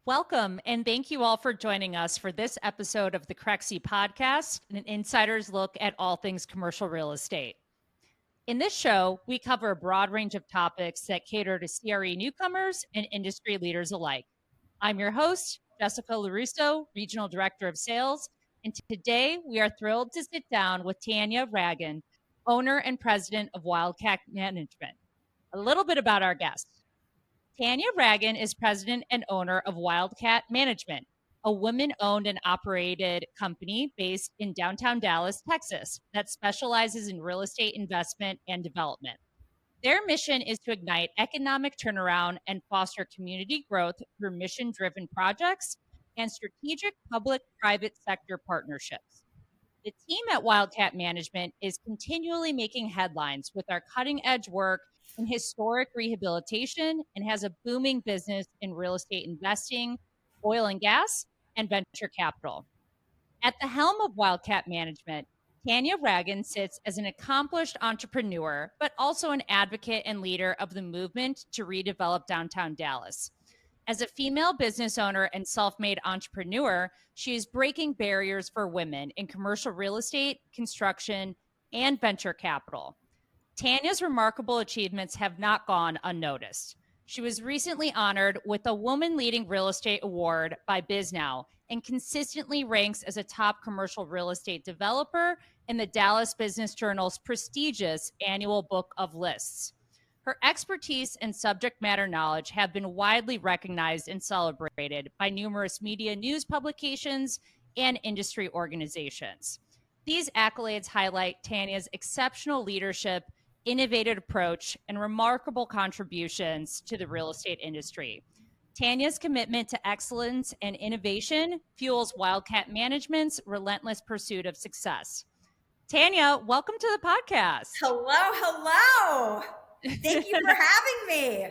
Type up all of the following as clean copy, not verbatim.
Welcome, and thank you all for joining us for this episode of the Crexi Podcast, an insider's look at all things commercial real estate. In this show, we cover a broad range of topics that cater to CRE newcomers and industry leaders alike. I'm your host, Jessica LaRusso, Regional Director of Sales, and today we are thrilled to sit down with Tanya Ragan, owner and president of Wildcat Management. A little bit about our guest. Tanya Ragan is president and owner of Wildcat Management, a women-owned and operated company based in downtown Dallas, Texas, that specializes in real estate investment and development. Their mission is to ignite economic turnaround and foster community growth through mission-driven projects and strategic public-private sector partnerships. The team at Wildcat Management is continually making headlines with our cutting-edge work in historic rehabilitation and has a booming business in real estate investing, oil and gas, and venture capital. At the helm of Wildcat Management, Tanya Ragan sits as an accomplished entrepreneur, but also an advocate and leader of the movement to redevelop downtown Dallas. As a female business owner and self-made entrepreneur, she is breaking barriers for women in commercial real estate, construction, and venture capital. Tanya's remarkable achievements have not gone unnoticed. She was recently honored with a Woman Leading Real Estate Award by BizNow and consistently ranks as a top commercial real estate developer in the Dallas Business Journal's prestigious annual book of lists. Her expertise and subject matter knowledge have been widely recognized and celebrated by numerous media news publications and industry organizations. These accolades highlight Tanya's exceptional leadership, innovative approach, and remarkable contributions to the real estate industry. Tanya's commitment to excellence and innovation fuels Wildcat Management's relentless pursuit of success. Tanya, welcome to the podcast. Hello. Thank you for having me.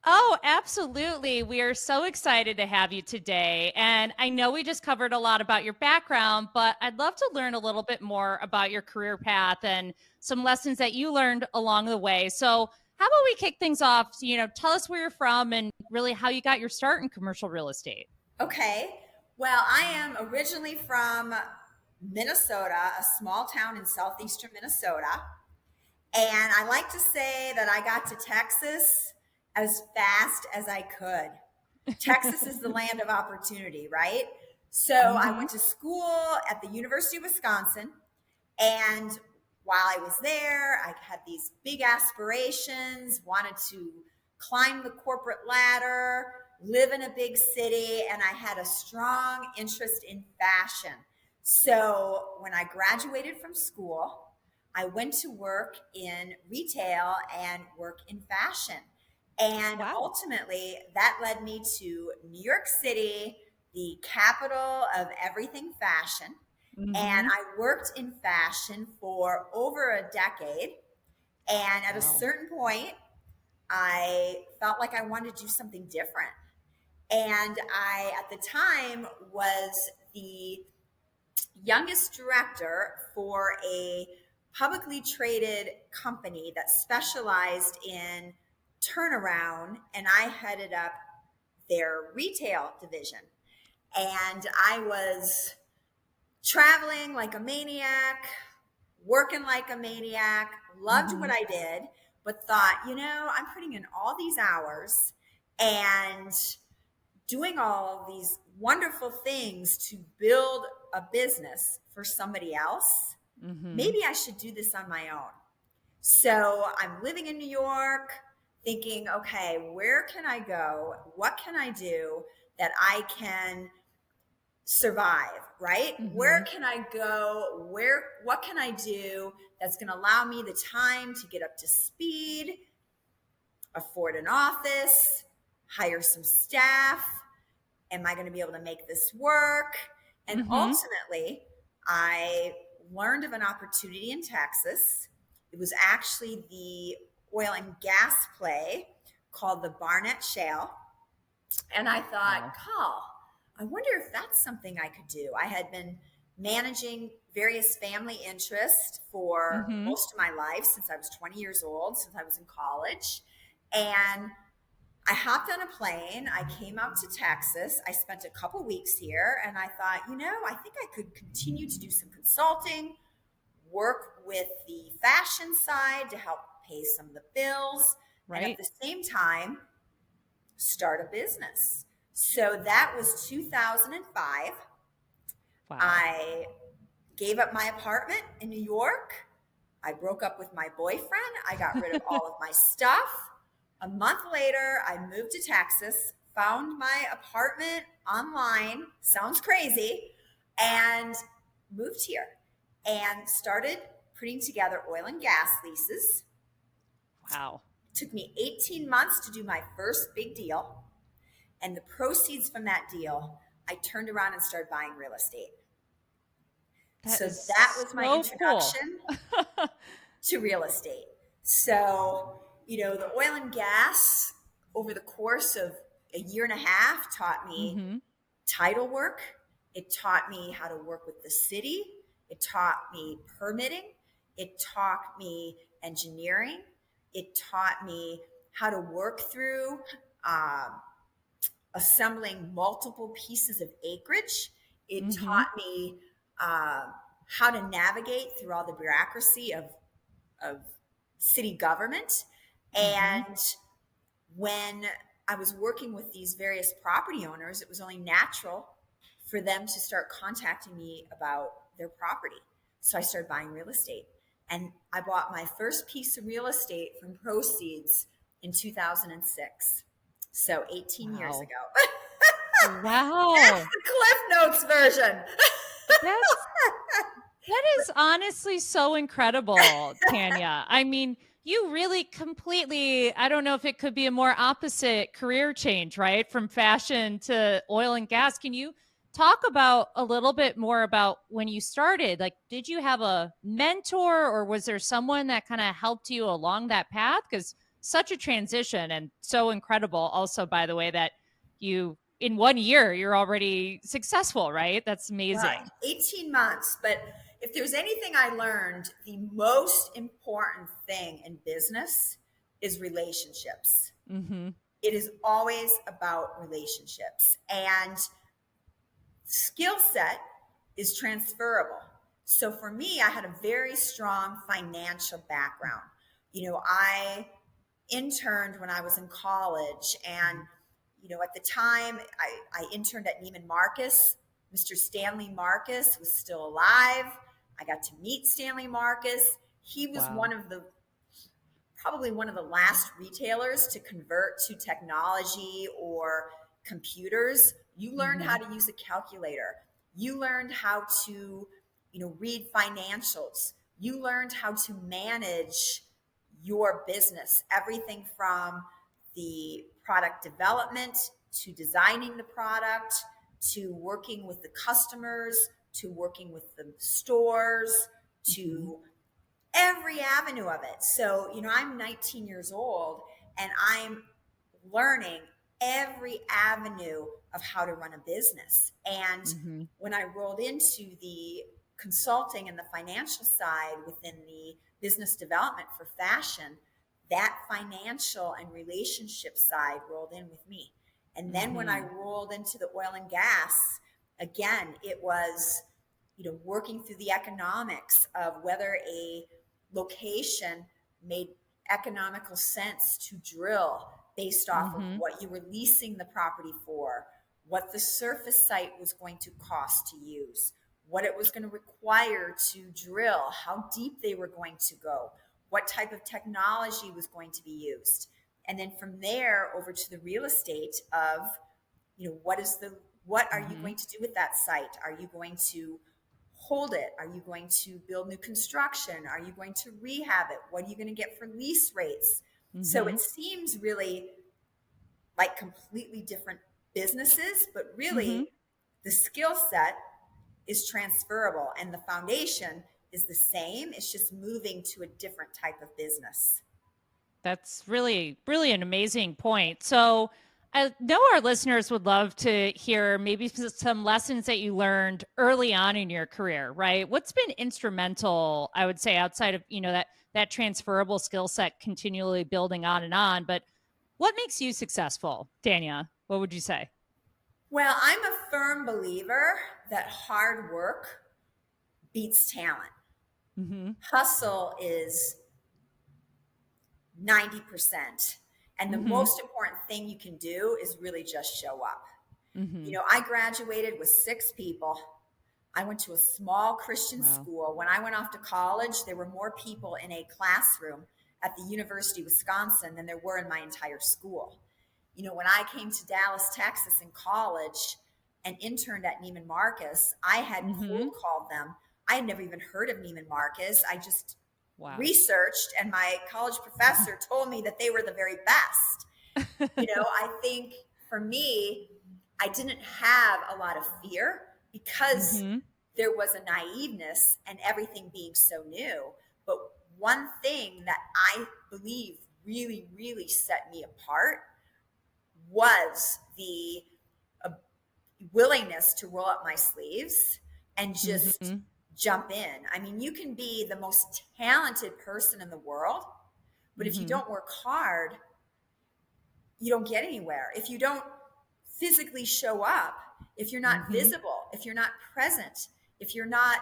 Oh, absolutely. We are so excited to have you today. And I know we just covered a lot about your background, but I'd love to learn a little bit more about your career path and some lessons that you learned along the way. So how about we kick things off? Tell us where you're from and really how you got your start in commercial real estate. Okay. Well, I am originally from Minnesota, a small town in southeastern Minnesota. And I like to say that I got to Texas as fast as I could. Texas is the land of opportunity, right? So I went to school at the University of Wisconsin. And while I was there, I had these big aspirations, wanted to climb the corporate ladder, live in a big city, and I had a strong interest in fashion. So when I graduated from school, I went to work in retail and work in fashion. And ultimately, that led me to New York City, the capital of everything fashion. And I worked in fashion for over a decade. And at a certain point, I felt like I wanted to do something different. And I, at the time, was the youngest director for a publicly traded company that specialized in turnaround, and I headed up their retail division. And I was traveling like a maniac, working like a maniac, loved what I did, but thought, I'm putting in all these hours and doing all of these wonderful things to build a business for somebody else. Maybe I should do this on my own. So I'm living in New York thinking, okay, where can I go? What can I do that I can survive, right? Where can I go? What can I do that's going to allow me the time to get up to speed, afford an office, hire some staff? Am I going to be able to make this work? And ultimately, I learned of an opportunity in Texas. It was actually the oil and gas play called the Barnett Shale. And I thought, I wonder if that's something I could do. I had been managing various family interests for most of my life, since I was 20 years old, since I was in college. And I hopped on a plane. I came out to Texas. I spent a couple weeks here, and I thought, I think I could continue to do some consulting, work with the fashion side to help pay some of the bills, Right. and at the same time, start a business. So that was 2005. Wow. I gave up my apartment in New York. I broke up with my boyfriend. I got rid of all of my stuff. A month later, I moved to Texas, found my apartment online, sounds crazy, and moved here and started putting together oil and gas leases. Wow. It took me 18 months to do my first big deal. And the proceeds from that deal, I turned around and started buying real estate. So that was my introduction to real estate. So, the oil and gas over the course of a year and a half taught me title work. It taught me how to work with the city. It taught me permitting. It taught me engineering. It taught me how to work through assembling multiple pieces of acreage. It taught me how to navigate through all the bureaucracy of city government. And when I was working with these various property owners, it was only natural for them to start contacting me about their property. So I started buying real estate. And I bought my first piece of real estate from proceeds in 2006. So 18 years ago. Wow. That's the Cliff Notes version. That is honestly so incredible, Tanya. I mean, you really completely, I don't know if it could be a more opposite career change, right? From fashion to oil and gas. Can you talk about a little bit more about when you started? Like, did you have a mentor or was there someone that kind of helped you along that path? Because such a transition and so incredible also, by the way, that you, in 1 year, you're already successful, right? That's amazing. Right. 18 months. But if there's anything I learned, the most important thing in business is relationships. It is always about relationships. And skill set is transferable. So for me, I had a very strong financial background. I interned when I was in college, and at the time I interned at Neiman Marcus. Mr. Stanley Marcus was still alive. I got to meet Stanley Marcus. He was probably one of the last retailers to convert to technology or computers. You learned how to use a calculator. You learned how to, read financials. You learned how to manage your business, everything from the product development to designing the product, to working with the customers, to working with the stores, to every avenue of it. So, I'm 19 years old and I'm learning every avenue of how to run a business. And when I rolled into the consulting and the financial side within the business development for fashion, that financial and relationship side rolled in with me. And then when I rolled into the oil and gas, again, it was, working through the economics of whether a location made economical sense to drill based off of what you were leasing the property for, what the surface site was going to cost to use, what it was going to require to drill, how deep they were going to go, what type of technology was going to be used. And then from there over to the real estate of, what are you going to do with that site? Are you going to hold it? Are you going to build new construction? Are you going to rehab it? What are you going to get for lease rates? So it seems really like completely different businesses, but really the skill set is transferable and the foundation is the same. It's just moving to a different type of business. That's really, really an amazing point. So I know our listeners would love to hear maybe some lessons that you learned early on in your career, right? What's been instrumental, I would say, outside of, that transferable skill set continually building on and on, but What makes you successful, Tanya? What would you say? Well, I'm a firm believer that hard work beats talent. Mm-hmm. Hustle is 90%. And the Mm-hmm. most important thing you can do is really just show up. Mm-hmm. I graduated with 6 people. I went to a small Christian school. When I went off to college, there were more people in a classroom at the University of Wisconsin than there were in my entire school. When I came to Dallas, Texas in college and interned at Neiman Marcus, I had cold called them. I had never even heard of Neiman Marcus. I just researched, and my college professor told me that they were the very best. I think for me, I didn't have a lot of fear because there was a naiveness and everything being so new. But one thing that I believe really, really set me apart was the willingness to roll up my sleeves and just jump in. I mean, you can be the most talented person in the world, but if you don't work hard, you don't get anywhere. If you don't physically show up, if you're not visible, if you're not present, if you're not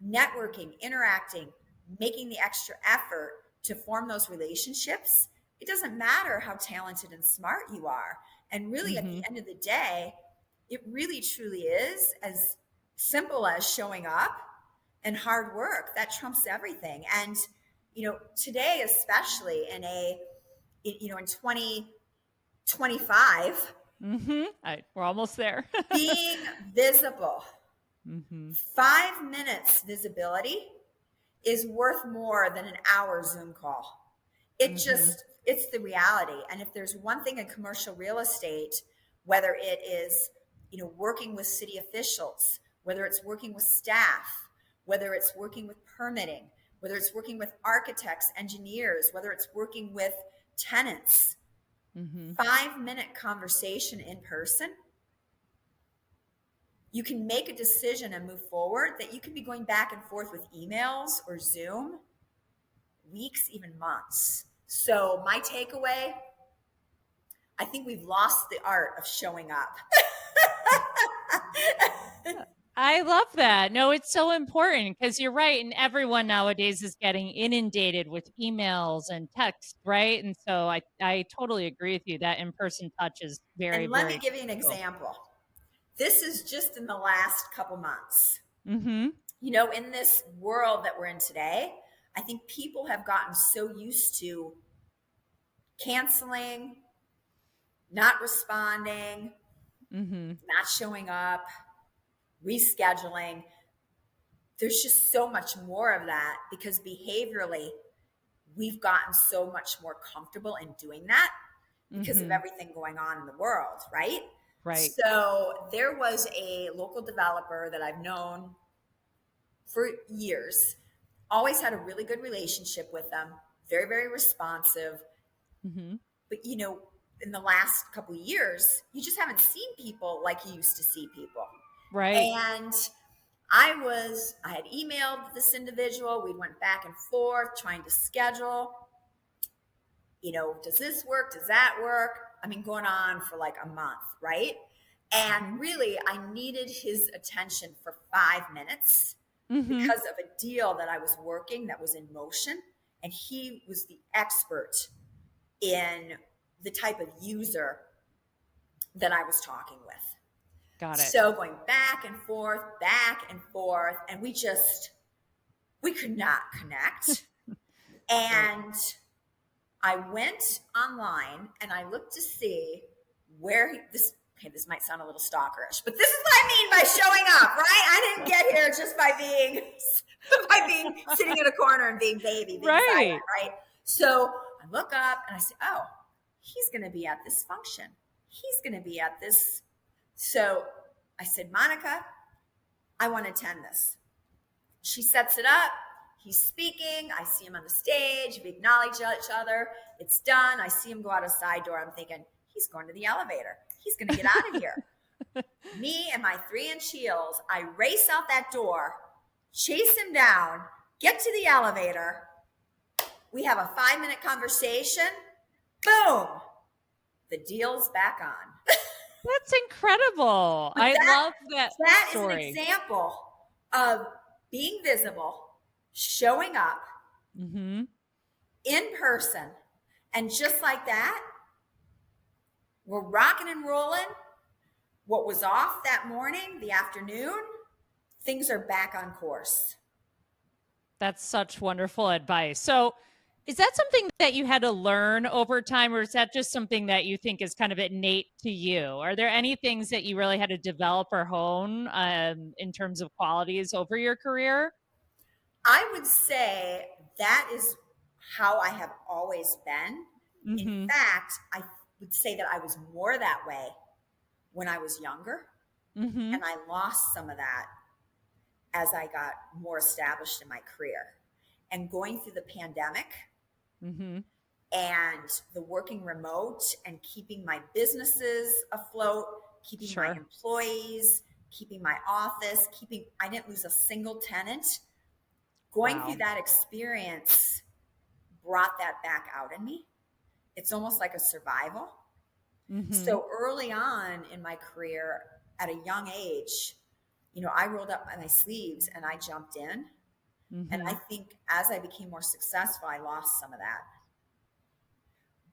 networking, interacting, making the extra effort to form those relationships, it doesn't matter how talented and smart you are. And really, at the end of the day, it really truly is as simple as showing up and hard work. That trumps everything. And, today, especially in in 2025, we're almost there. being visible, 5 minutes visibility is worth more than an hour Zoom call. It's the reality. And if there's one thing in commercial real estate, whether it is, working with city officials, whether it's working with staff, whether it's working with permitting, whether it's working with architects, engineers, whether it's working with tenants, 5-minute conversation in person, you can make a decision and move forward that you could be going back and forth with emails or Zoom weeks, even months. So my takeaway, I think we've lost the art of showing up. I love that. No, it's so important because you're right. And everyone nowadays is getting inundated with emails and text, right? And so I totally agree with you that in-person touch is very, and let very me give you an example. This is just in the last couple months. In this world that we're in today, I think people have gotten so used to canceling, not responding, not showing up, rescheduling. There's just so much more of that because behaviorally, we've gotten so much more comfortable in doing that because of everything going on in the world, right? Right. So there was a local developer that I've known for years, always had a really good relationship with them, very, very responsive. But, in the last couple of years, you just haven't seen people like you used to see people. Right. And I had emailed this individual. We went back and forth trying to schedule, does this work? Does that work? I mean, going on for like a month, right? And really, I needed his attention for 5 minutes because of a deal that I was working that was in motion. And he was the expert in the type of user that I was talking with. Got it. So going back and forth, and we could not connect. And I went online and I looked to see where this might sound a little stalkerish, but this is what I mean by showing up, right? I didn't get here just by being sitting in a corner and being baby, silent, right? So I look up and I say, oh, he's going to be at this function. He's going to be at this. So I said, Monica, I want to attend this. She sets it up. He's speaking. I see him on the stage. We acknowledge each other. It's done. I see him go out a side door. I'm thinking, he's going to the elevator. He's going to get out of here. Me and my 3-inch heels, I race out that door, chase him down, get to the elevator. We have a 5-minute conversation. Boom. the deal's back on. That's incredible. I love that story. Is an example of being visible, showing up Mm-hmm. in person. And just like that, we're rocking and rolling. What was off that morning, the afternoon, things are back on course. That's such wonderful advice. So, is that something that you had to learn over time, or is that just something that you think is kind of innate to you? Are there any things that you really had to develop or hone in terms of qualities over your career? I would say that is how I have always been. Mm-hmm. In fact, I would say that I was more that way when I was younger, mm-hmm. and I lost some of that as I got more established in my career. And going through the pandemic, mm-hmm. and the working remote and keeping my businesses afloat, keeping Sure. my employees, keeping my office, I didn't lose a single tenant. Going Wow. through that experience brought that back out in me. It's almost like a survival. Mm-hmm. So early on in my career, at a young age, I rolled up my sleeves and I jumped in. Mm-hmm. And I think as I became more successful, I lost some of that.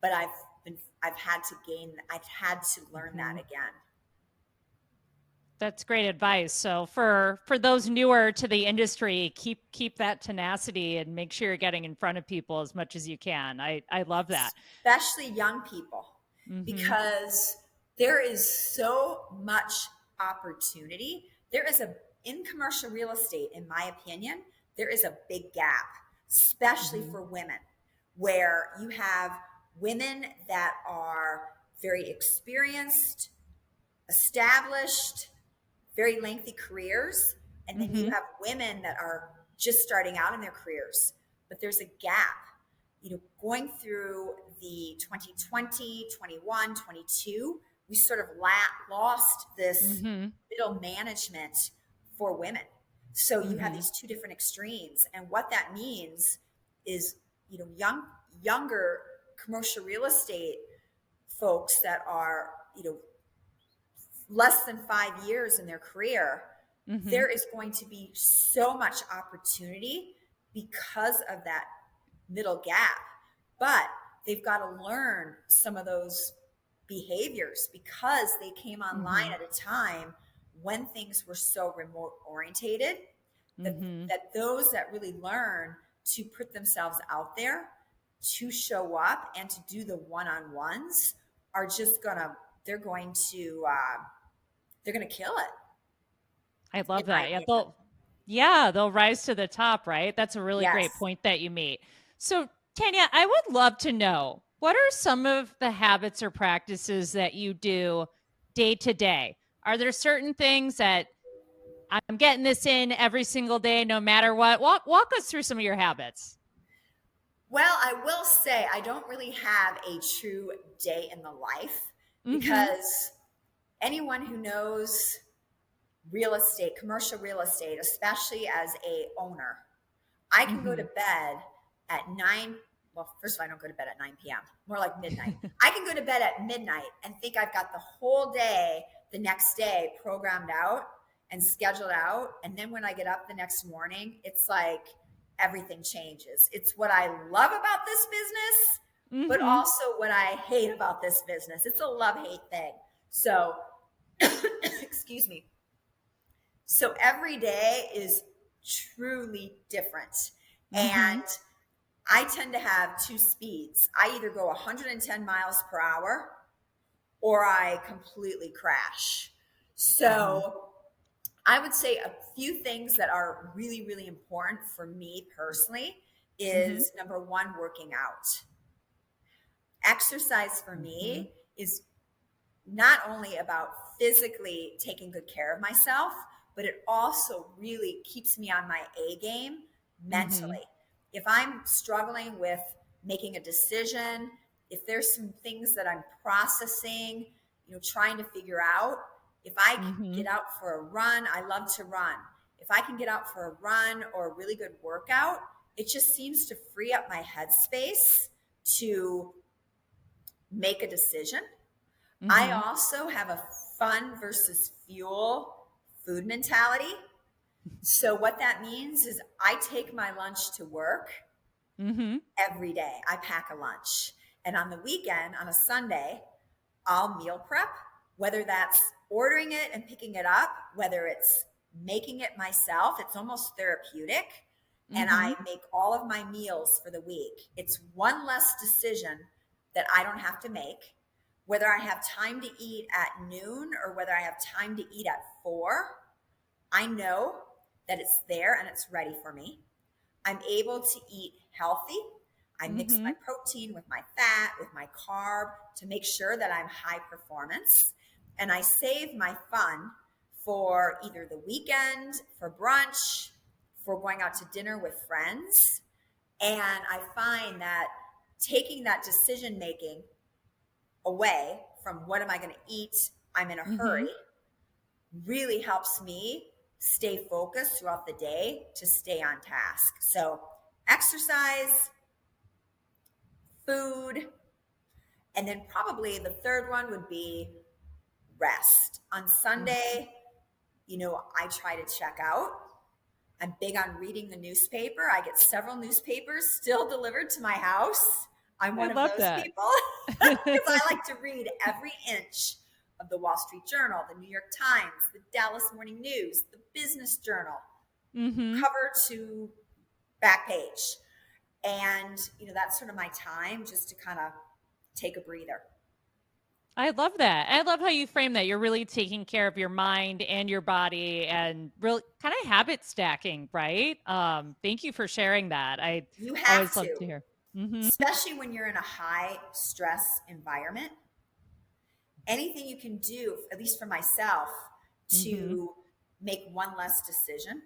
But I've had to learn mm-hmm. that again. That's great advice. So for those newer to the industry, keep that tenacity and make sure you're getting in front of people as much as you can. I love that. Especially young people, mm-hmm. because there is so much opportunity. In commercial real estate, in my opinion, there is a big gap, especially mm-hmm. for women, where you have women that are very experienced, established, very lengthy careers. And then mm-hmm. you have women that are just starting out in their careers, but there's a gap. Going through the 2020, 21, 22, we sort of lost this mm-hmm. middle management for women. So you mm-hmm. have these two different extremes. And what that means is, younger commercial real estate folks that are, less than 5 years in their career, mm-hmm. there is going to be so much opportunity because of that middle gap. But they've got to learn some of those behaviors because they came online mm-hmm. at a time when things were so remote orientated, mm-hmm. that those that really learn to put themselves out there, to show up and to do the one-on-ones are just they're going to kill it. I love that. Yeah, they'll rise to the top, right? That's a really great point that you made. So, Tanya, I would love to know, what are some of the habits or practices that you do day to day? Are there certain things that I'm getting this in every single day, no matter what? Walk us through some of your habits. Well, I will say I don't really have a true day in the life, mm-hmm. because anyone who knows real estate, commercial real estate, especially as a owner, I can mm-hmm. go to bed at 9. Well, first of all, I don't go to bed at 9 p.m., more like midnight. I can go to bed at midnight and think I've got the whole day, the next day programmed out and scheduled out. And then when I get up the next morning, it's like everything changes. It's what I love about this business, mm-hmm. but also what I hate about this business. It's a love-hate thing. So, excuse me. So every day is truly different. mm-hmm. And I tend to have two speeds. I either go 110 miles per hour or I completely crash. So I would say a few things that are really, really important for me personally is mm-hmm. number one, working out. Exercise for me is not only about physically taking good care of myself, but it also really keeps me on my A game mentally. mm-hmm. If I'm struggling with making a decision, if there's some things that I'm processing, trying to figure out, if I can mm-hmm. get out for a run, I love to run. If I can get out for a run or a really good workout, it just seems to free up my headspace to make a decision. I Mm-hmm. also have a fun versus fuel food mentality. So what that means is I take my lunch to work Mm-hmm. every day. I pack a lunch. And on the weekend, on a Sunday, I'll meal prep, whether that's ordering it and picking it up, whether it's making it myself. It's almost therapeutic. And Mm-hmm. I make all of my meals for the week. It's one less decision that I don't have to make. Whether I have time to eat at noon or whether I have time to eat at 4, I know that it's there and it's ready for me. I'm able to eat healthy. I mix Mm-hmm. my protein with my fat, with my carb to make sure that I'm high performance. And I save my fun for either the weekend, for brunch, for going out to dinner with friends. And I find that taking that decision making away from what am I going to eat, I'm in a Mm-hmm. hurry, really helps me stay focused throughout the day to stay on task. So, exercise, food, and then probably the third one would be rest. On Sunday, I try to check out. I'm big on reading the newspaper. I get several newspapers still delivered to my house. I'm I one of love those that. people because I like to read every inch of the Wall Street Journal, the New York Times, the Dallas Morning News, the Business Journal, Mm-hmm. cover to back page. And, that's sort of my time just to kind of take a breather. I love that. I love how you frame that. You're really taking care of your mind and your body and really kind of habit stacking, right? Thank you for sharing that. I You have always love to, to hear. Mm-hmm. especially when you're in a high stress environment. Anything you can do, at least for myself, Mm-hmm. to make one less decision,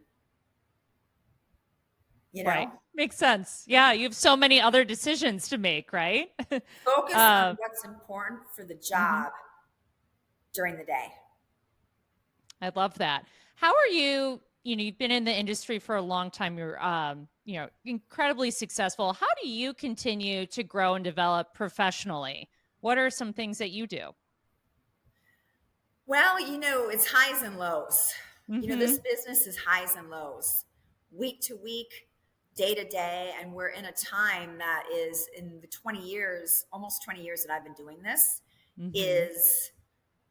Right. Makes sense. Yeah. You have so many other decisions to make, right? focus on uh, what's important for the mhm. job during the day. I love that. How are you? You've been in the industry for a long time. You're, incredibly successful. How do you continue to grow and develop professionally? What are some things that you do? Well, it's highs and lows. Mm-hmm. This business is highs and lows, week to week, day to day. And we're in a time that is in the 20 years, almost 20 years that I've been doing this, Mm-hmm. is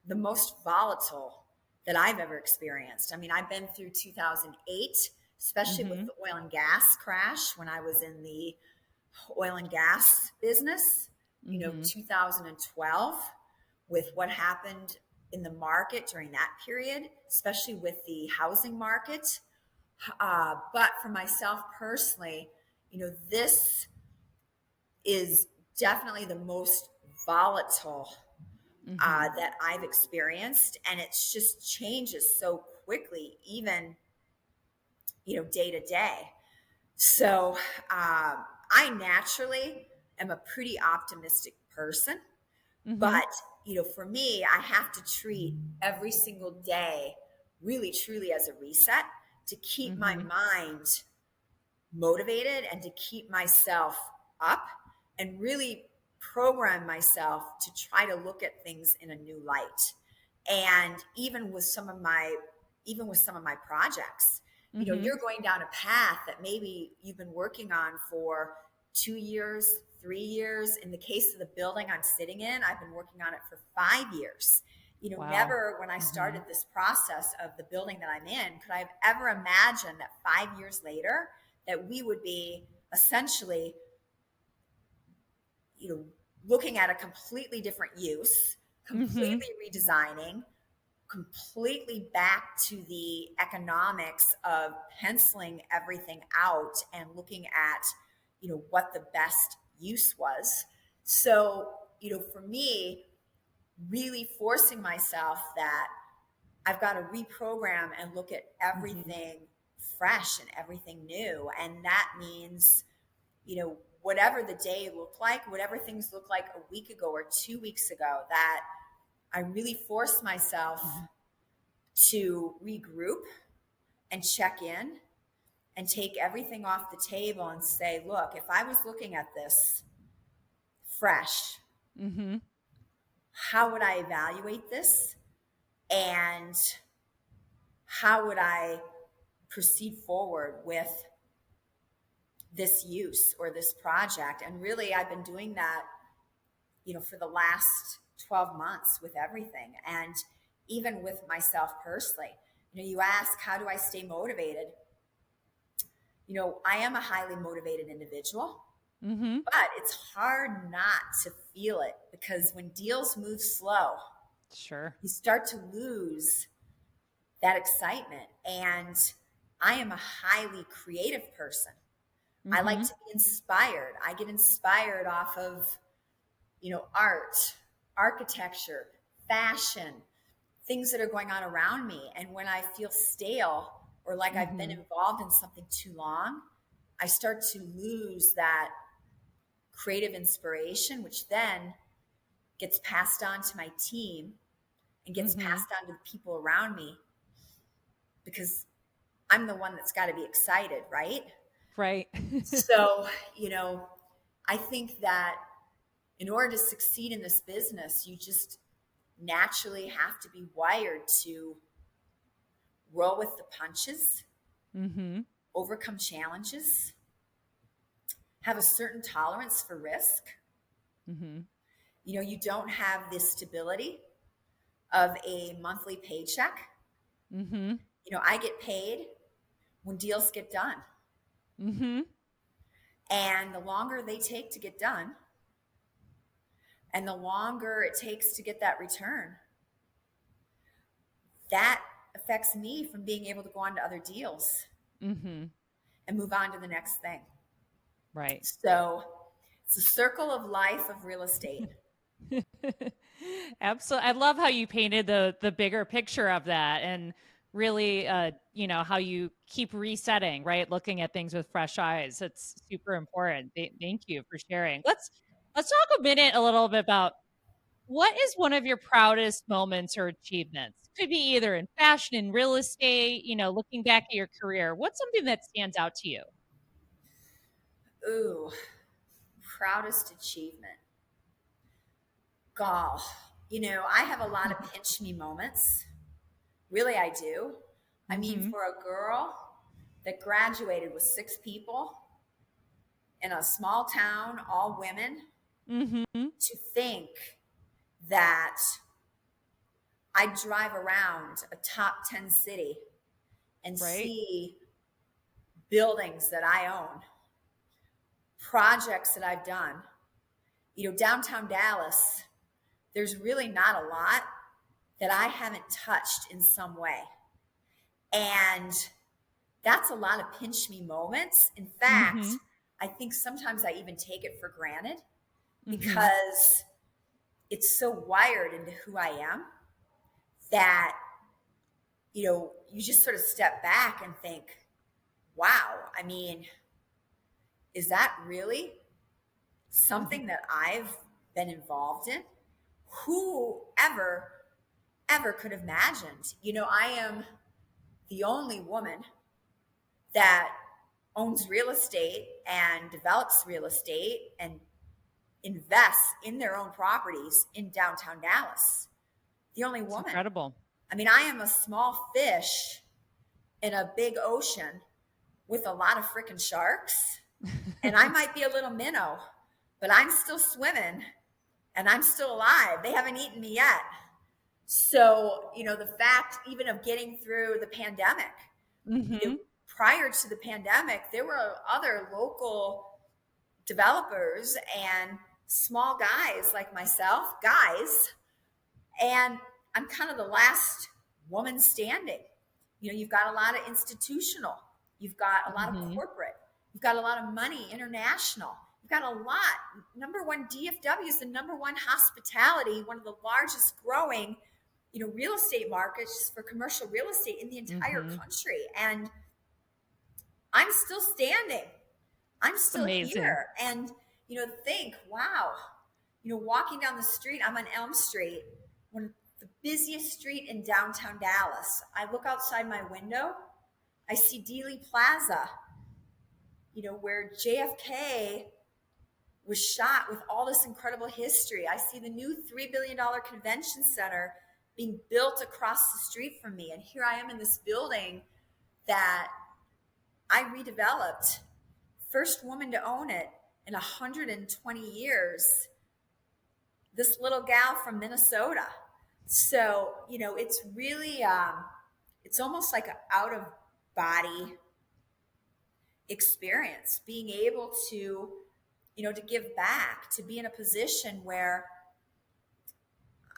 the most volatile that I've ever experienced. I mean, I've been through 2008, especially with Mm-hmm. the oil and gas crash when I was in the oil and gas business, Mm-hmm. 2012 with what happened in the market during that period, especially with the housing market. But for myself personally, this is definitely the most volatile Mm-hmm. that I've experienced. And it's just changes so quickly, even, day to day. So I naturally am a pretty optimistic person. Mm-hmm. But, for me, I have to treat every single day really, truly as a reset to keep my Mm-hmm. mind motivated and to keep myself up and really program myself to try to look at things in a new light. And even with some of my projects, Mm-hmm. you're going down a path that maybe you've been working on for 2 years, 3 years. In the case of the building I'm sitting in, I've been working on it for 5 years. Wow. Never when I Mm-hmm. started this process of the building that I'm in, could I have ever imagined that 5 years later that we would be essentially, looking at a completely different use, Mm-hmm. completely redesigning, completely back to the economics of penciling everything out and looking at, what the best use was. So, for me, really forcing myself that I've got to reprogram and look at Mm-hmm. everything fresh and everything new. And that means, whatever the day looked like, whatever things looked like a week ago or 2 weeks ago, that I really forced myself Mm-hmm. to regroup and check in and take everything off the table and say, look, if I was looking at this fresh, Mm-hmm. how would I evaluate this? And how would I proceed forward with this use or this project? And really, I've been doing that, for the last 12 months with everything. And even with myself personally, you ask, how do I stay motivated? I am a highly motivated individual, but it's hard not to feel it, because when deals move slow, Sure, you start to lose that excitement. And I am a highly creative person. I like to be inspired. I get inspired off of, art, architecture, fashion, things that are going on around me. And when I feel stale or like I've been involved in something too long, I start to lose that creative inspiration, which then gets passed on to my team and gets passed on to the people around me, because I'm the one that's got to be excited, right? Right. So, I think that in order to succeed in this business, you just naturally have to be wired to roll with the punches, overcome challenges, have a certain tolerance for risk. You don't have the stability of a monthly paycheck. I get paid when deals get done. And the longer they take to get done, and the longer it takes to get that return, that affects me from being able to go on to other deals and move on to the next thing. Right. So it's a circle of life of real estate. Absolutely. I love how you painted the bigger picture of that, and really, how you keep resetting, right? Looking at things with fresh eyes. It's super important. Thank you for sharing. Let's talk a little bit about, what is one of your proudest moments or achievements? Could be either in fashion, in real estate, looking back at your career. What's something that stands out to you? Ooh, proudest achievement. Golf. I have a lot of pinch me moments. Really, I do. I mean, for a girl that graduated with 6 people in a small town, all women, to think that I drive around a top 10 city and see buildings that I own, projects that I've done. Downtown Dallas, there's really not a lot that I haven't touched in some way. And that's a lot of pinch me moments. In fact, I think sometimes I even take it for granted, because it's so wired into who I am that, you just sort of step back and think, wow, I mean, is that really something that I've been involved in? Who ever could have imagined? I am the only woman that owns real estate and develops real estate and invests in their own properties in downtown Dallas. The only woman. It's incredible. I mean, I am a small fish in a big ocean with a lot of freaking sharks. And I might be a little minnow, but I'm still swimming and I'm still alive. They haven't eaten me yet. So, the fact even of getting through the pandemic, prior to the pandemic, there were other local developers and small guys like myself, and I'm kind of the last woman standing. You've got a lot of institutional, you've got a lot of corporate, you've got a lot of money, international, you've got a lot. Number one, DFW is the number one hospitality, one of the largest growing, real estate markets for commercial real estate in the entire country. And I'm still standing. I'm still here. And, think, wow, walking down the street, I'm on Elm Street, one of the busiest street in downtown Dallas. I look outside my window, I see Dealey Plaza, where JFK was shot with all this incredible history. I see the new $3 billion convention center being built across the street from me. And here I am in this building that I redeveloped. First woman to own it in 120 years. This little gal from Minnesota. So, it's really, it's almost like an out of body experience, being able to, to give back, to be in a position where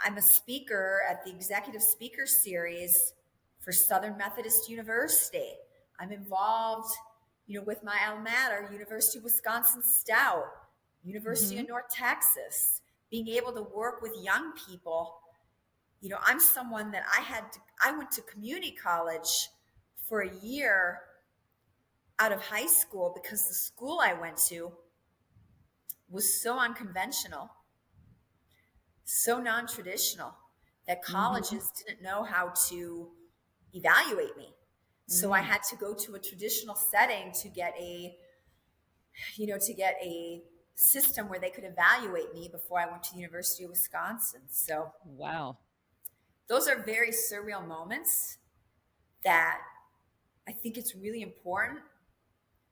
I'm a speaker at the Executive Speaker Series for Southern Methodist University. I'm involved, with my alma mater, University of Wisconsin Stout, University of North Texas, being able to work with young people. I'm someone that I went to community college for a year out of high school because the school I went to was so unconventional, so non-traditional, that colleges didn't know how to evaluate me. So I had to go to a traditional setting to get a system where they could evaluate me before I went to the University of Wisconsin. So wow, those are very surreal moments that I think it's really important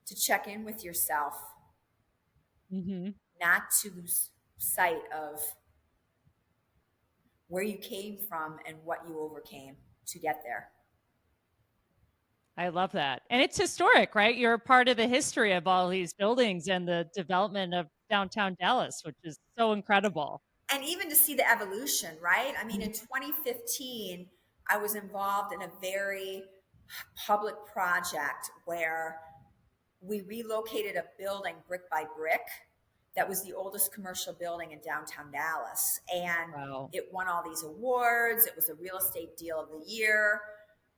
to check in with yourself, not to lose sight of where you came from and what you overcame to get there. I love that. And it's historic, right? You're a part of the history of all these buildings and the development of downtown Dallas, which is so incredible. And even to see the evolution, right? I mean, in 2015, I was involved in a very public project where we relocated a building brick by brick that was the oldest commercial building in downtown Dallas. And it won all these awards. It was a real estate deal of the year.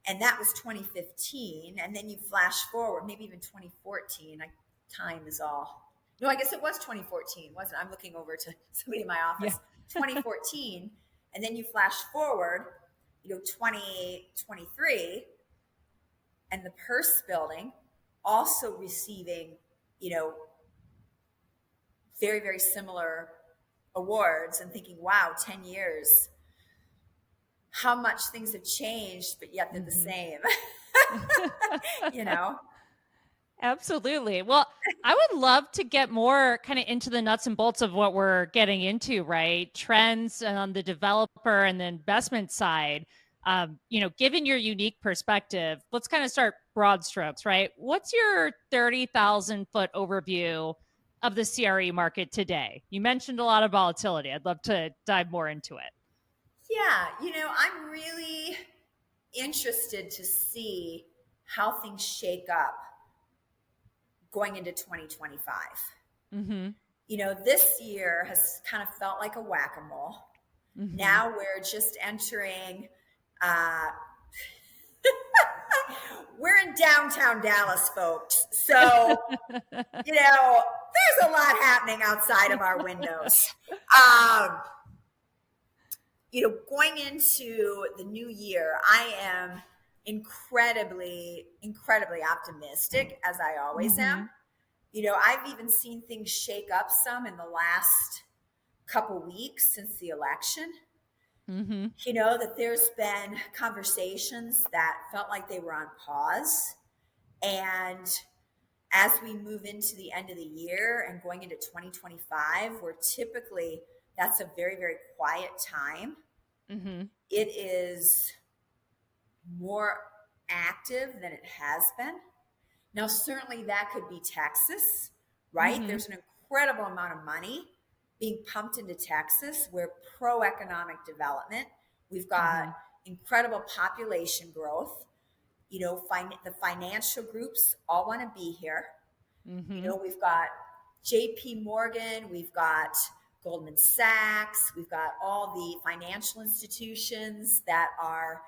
And that was 2015. And then you flash forward, maybe even 2014. Time is all. No, I guess it was 2014, wasn't it? I'm looking over to somebody in my office. Yeah. 2014. And then you flash forward, 2023. And the Purse building also receiving, very, very similar awards, and thinking, wow, 10 years. How much things have changed, but yet they're the same, Absolutely. Well, I would love to get more kind of into the nuts and bolts of what we're getting into, right? Trends on the developer and the investment side. Given your unique perspective, let's kind of start broad strokes, right? What's your 30,000 foot overview of the CRE market today? You mentioned a lot of volatility. I'd love to dive more into it. Yeah, I'm really interested to see how things shake up going into 2025. This year has kind of felt like a whack-a-mole. Now we're just entering, we're in downtown Dallas, folks. So, there's a lot happening outside of our windows. Going into the new year, I am incredibly, incredibly optimistic, as I always am. I've even seen things shake up some in the last couple weeks since the election. That there's been conversations that felt like they were on pause. And as we move into the end of the year and going into 2025, where typically that's a very, very quiet time. It is more active than it has been. Now, certainly that could be Texas, right? There's an incredible amount of money being pumped into Texas. We're pro-economic development. We've got incredible population growth. The financial groups all want to be here. We've got JP Morgan, we've got Goldman Sachs, we've got all the financial institutions that are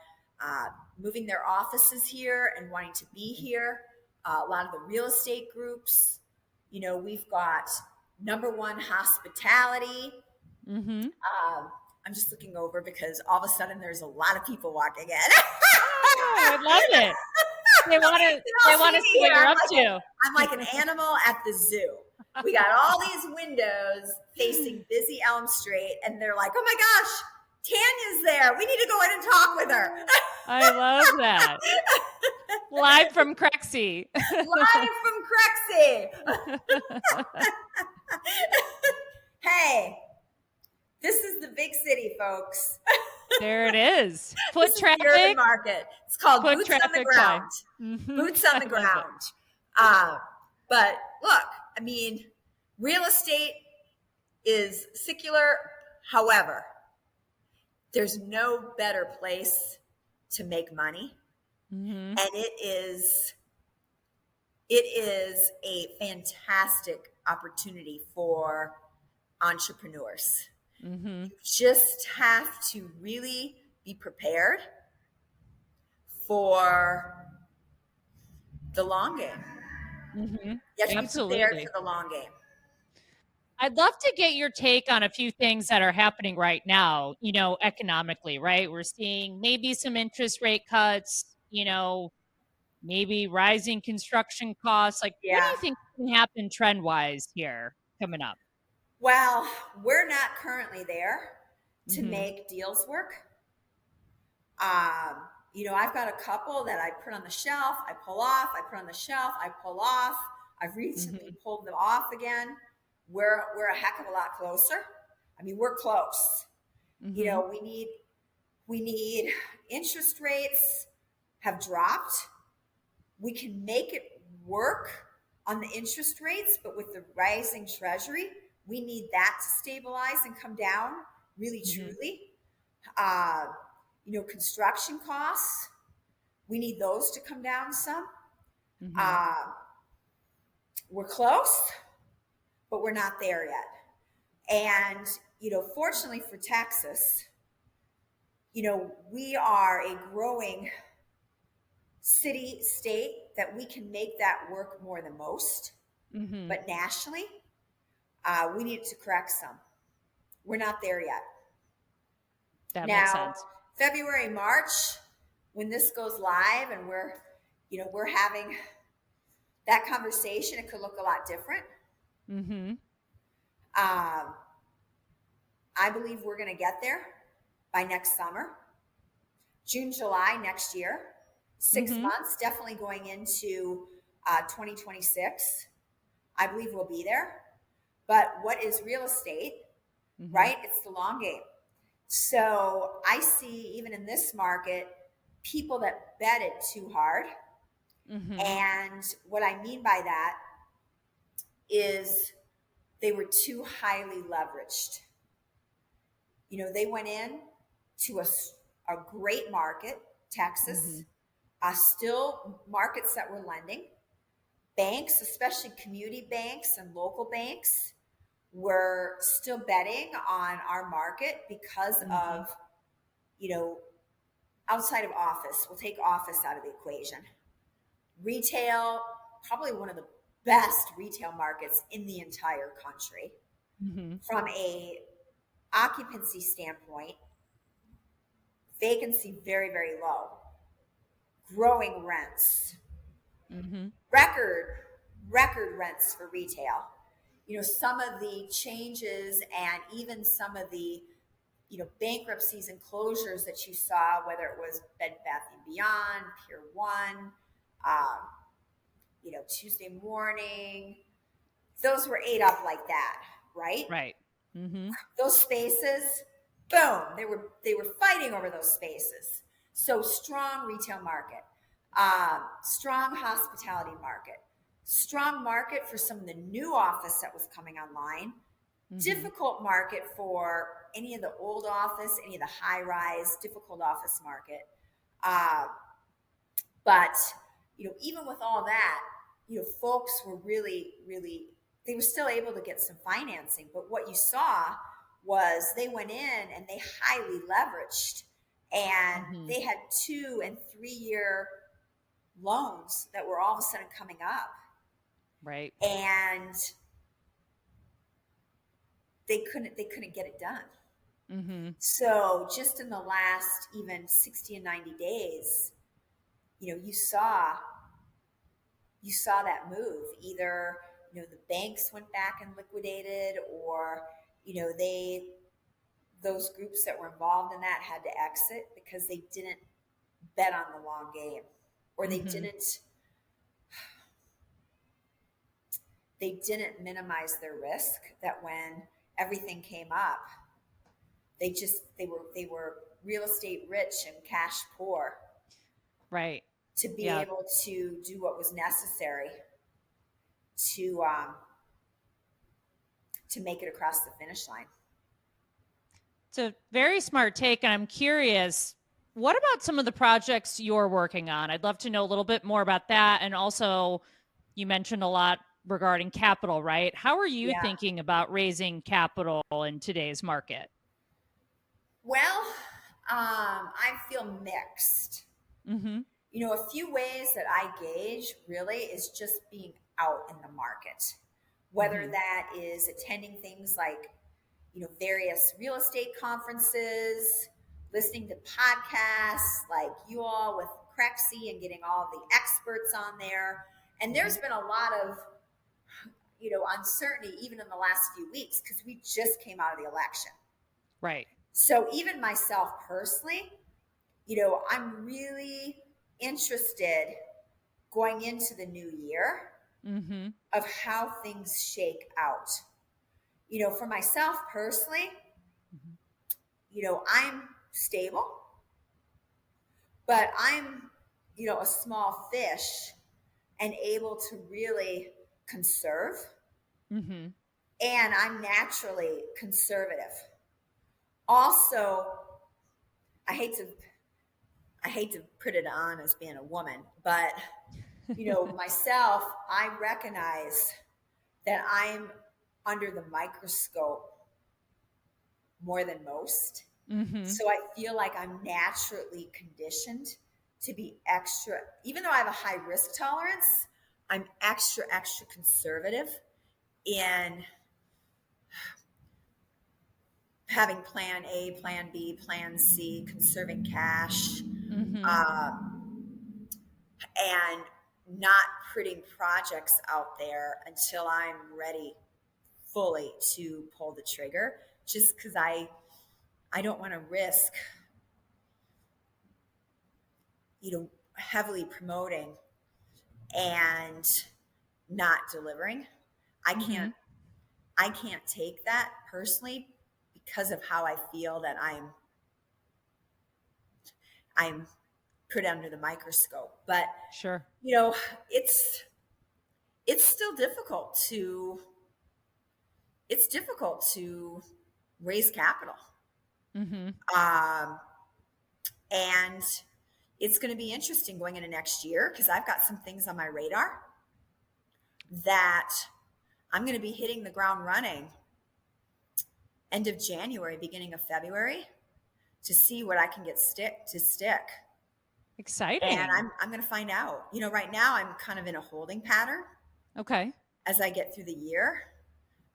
moving their offices here and wanting to be here. A lot of the real estate groups, we've got number one hospitality. I'm just looking over because all of a sudden there's a lot of people walking in. I love it. They want to see what you're up to. I'm like an animal at the zoo. We got all these windows facing busy Elm Street, and they're like, oh my gosh, Tanya's there. We need to go in and talk with her. I love that. Live from Crexi. Live from Crexi. Hey, this is the big city, folks. There it is. Foot this traffic. Is the urban market. It's called Foot boots on the ground. Boots on the ground. But look, I mean, real estate is secular. However, there's no better place to make money. And it is a fantastic opportunity for entrepreneurs. You just have to really be prepared for the long game. You have to Absolutely. be prepared for the long game. I'd love to get your take on a few things that are happening right now, economically, right? We're seeing maybe some interest rate cuts, maybe rising construction costs. Like, what do you think can happen trend-wise here coming up? Well, we're not currently there to make deals work. I've got a couple that I put on the shelf, I pull off, I put on the shelf, I pull off. I've recently pulled them off again. We're a heck of a lot closer. I mean, we're close. We need interest rates have dropped. We can make it work on the interest rates, but with the rising treasury, we need that to stabilize and come down really, truly. Construction costs, we need those to come down some. We're close, but we're not there yet. And, fortunately for Texas, we are a growing city, state that we can make that work more than most. But nationally, we need to correct some. We're not there yet. That makes sense. February, March, when this goes live and we're having that conversation, it could look a lot different. I believe we're going to get there by next summer, June, July next year, 6 months, definitely going into 2026. I believe we'll be there. But what is real estate, right? It's the long game. So I see, even in this market, people that bet it too hard. And what I mean by that is they were too highly leveraged. They went in to a great market, Texas, still markets that were lending. Banks, especially community banks and local banks, were still betting on our market because of, outside of office. We'll take office out of the equation. Retail, probably one of the best retail markets in the entire country. From a occupancy standpoint, vacancy very, very low. Growing rents. Record rents for retail. Some of the changes and even some of the, bankruptcies and closures that you saw, whether it was Bed Bath & Beyond, Pier 1, Tuesday Morning, those were ate up like that, right? Right. Those spaces, boom, they were fighting over those spaces. So strong retail market, strong hospitality market, strong market for some of the new office that was coming online, difficult market for any of the old office, any of the high rise, difficult office market. But, even with all that, folks were really, really, they were still able to get some financing. But what you saw was they went in and they highly leveraged, and they had 2 and 3 year loans that were all of a sudden coming up. Right. And they couldn't get it done. So just in the last even 60 and 90 days, you saw that move. Either, the banks went back and liquidated, or, those groups that were involved in that had to exit because they didn't bet on the long game, or they didn't minimize their risk, that when everything came up, they were real estate rich and cash poor. Right. To be able to do what was necessary to make it across the finish line. It's a very smart take, and I'm curious, what about some of the projects you're working on? I'd love to know a little bit more about that. And also, you mentioned a lot regarding capital, right? How are you thinking about raising capital in today's market? Well, I feel mixed. Mm-hmm. A few ways that I gauge really is just being out in the market, whether that is attending things like, various real estate conferences, listening to podcasts like you all with Crexi and getting all the experts on there. And there's been a lot of, uncertainty even in the last few weeks because we just came out of the election. Right. So even myself personally, I'm really interested going into the new year of how things shake out. For myself personally, I'm stable, but I'm, a small fish and able to really conserve. And I'm naturally conservative. Also, I hate to put it on as being a woman, but myself, I recognize that I'm under the microscope more than most. So I feel like I'm naturally conditioned to be extra, even though I have a high risk tolerance, I'm extra conservative in having plan A, plan B, plan C, conserving cash, and not putting projects out there until I'm ready fully to pull the trigger, just because I don't want to risk, heavily promoting and not delivering. I can't take that personally because of how I feel that I'm put under the microscope. But sure, it's still difficult to raise capital. And it's going to be interesting going into next year because I've got some things on my radar that I'm going to be hitting the ground running end of January, beginning of February, to see what I can get to stick. Exciting. And I'm going to find out. Right now I'm kind of in a holding pattern. Okay. As I get through the year,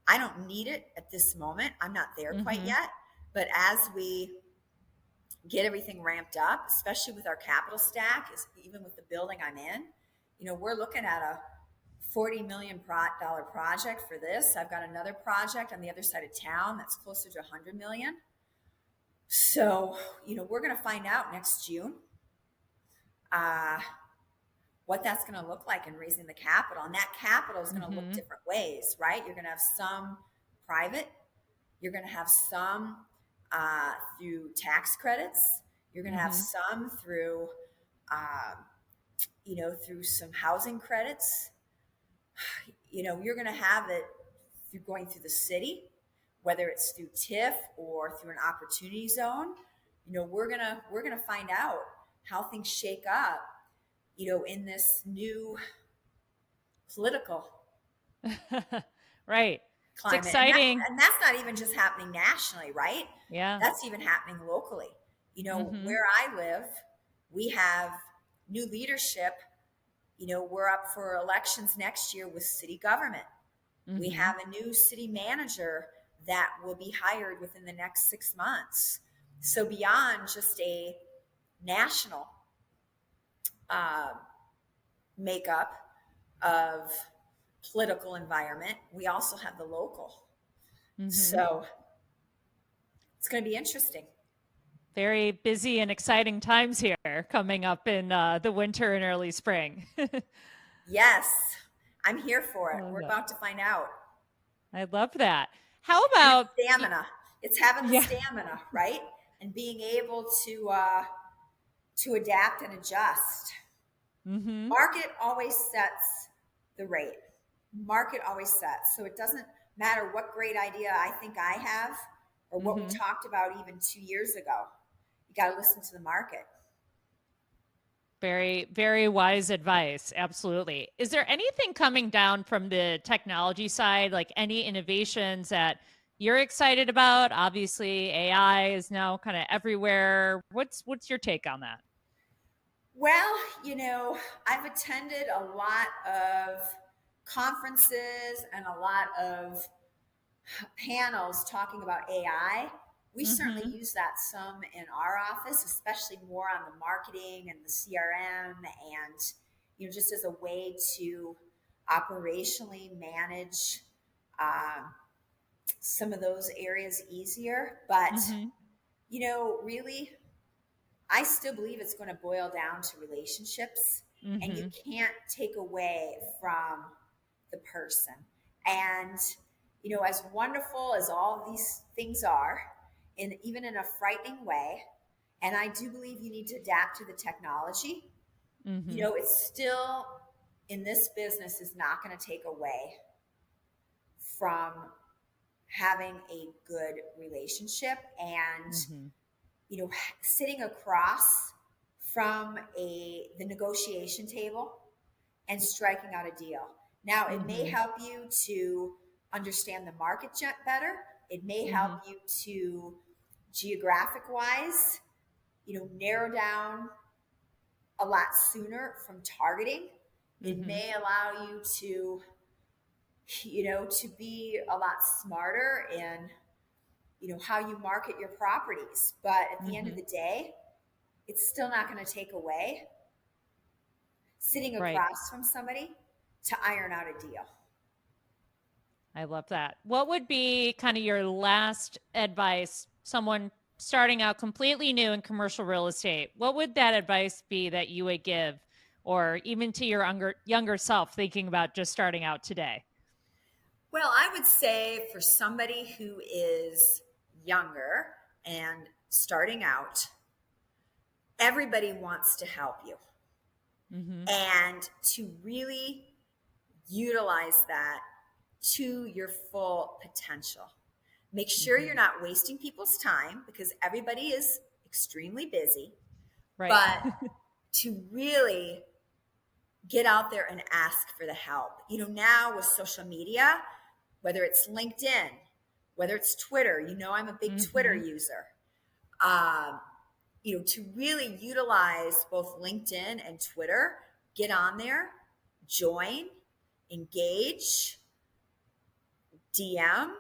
I don't need it at this moment. I'm not there quite yet. But as we get everything ramped up, especially with our capital stack, even with the building I'm in, we're looking at a $40 million project for this. I've got another project on the other side of town that's closer to $100 million. So, we're going to find out next June what that's going to look like in raising the capital. And that capital is going to look different ways, right? You're going to have some private. You're going to have some through tax credits. You're going to have some through, through some housing credits. You're going to have it through going through the city, whether it's through TIF or through an opportunity zone. We're going to find out how things shake up, in this new political right climate. It's exciting. And that's not even just happening nationally, right? Yeah. That's even happening locally. Where I live, we have new leadership. We're up for elections next year with city government. We have a new city manager that will be hired within the next 6 months. So beyond just a national makeup of political environment, we also have the local. Mm-hmm. So it's going to be interesting. Very busy and exciting times here coming up in the winter and early spring. Yes, I'm here for it. We're that. about to find out. I love that. How about stamina? It's having the Yeah. stamina, right? And being able to adapt and adjust. Mm-hmm. Market always sets the rate. Market always sets. So it doesn't matter what great idea I think I have or what we talked about even 2 years ago. You got to listen to the market. Very, very wise advice. Absolutely. Is there anything coming down from the technology side, like any innovations that you're excited about? Obviously, AI is now kind of everywhere. What's your take on that? Well, I've attended a lot of conferences and a lot of panels talking about AI. We certainly use that some in our office, especially more on the marketing and the CRM and, just as a way to operationally manage some of those areas easier. But, really, I still believe it's going to boil down to relationships, and you can't take away from the person. And, as wonderful as all of these things are, and even in a frightening way, and I do believe you need to adapt to the technology, it's still, in this business, is not going to take away from having a good relationship and, sitting across from the negotiation table and striking out a deal. Now, it may help you to understand the market better. It may help you to, geographic wise, narrow down a lot sooner from targeting. It may allow you to, to be a lot smarter in, how you market your properties. But at the end of the day, it's still not going to take away sitting across from somebody to iron out a deal. I love that. What would be kind of your last advice, someone starting out completely new in commercial real estate? What would that advice be that you would give, or even to your younger self thinking about just starting out today? Well, I would say for somebody who is younger and starting out, everybody wants to help you. And to really utilize that to your full potential. Make sure you're not wasting people's time, because everybody is extremely busy. Right. But to really get out there and ask for the help. Now with social media, whether it's LinkedIn, whether it's Twitter, I'm a big Twitter user. To really utilize both LinkedIn and Twitter, get on there, join, engage, DM.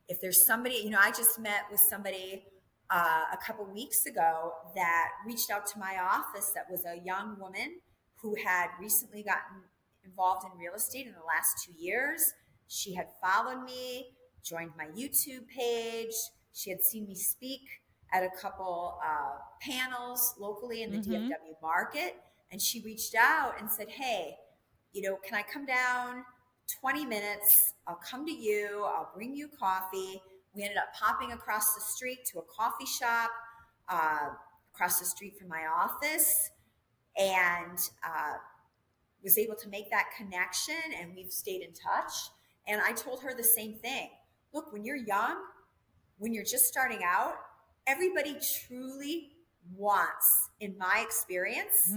If there's somebody, I just met with somebody a couple weeks ago that reached out to my office that was a young woman who had recently gotten involved in real estate in the last 2 years. She had followed me, joined my YouTube page. She had seen me speak at a couple panels locally in the DFW market. And she reached out and said, hey, can I come down 20 minutes? I'll come to you. I'll bring you coffee. We ended up popping across the street to a coffee shop across the street from my office, and was able to make that connection, and we've stayed in touch. And I told her the same thing. Look, when you're young, when you're just starting out, everybody truly wants, in my experience,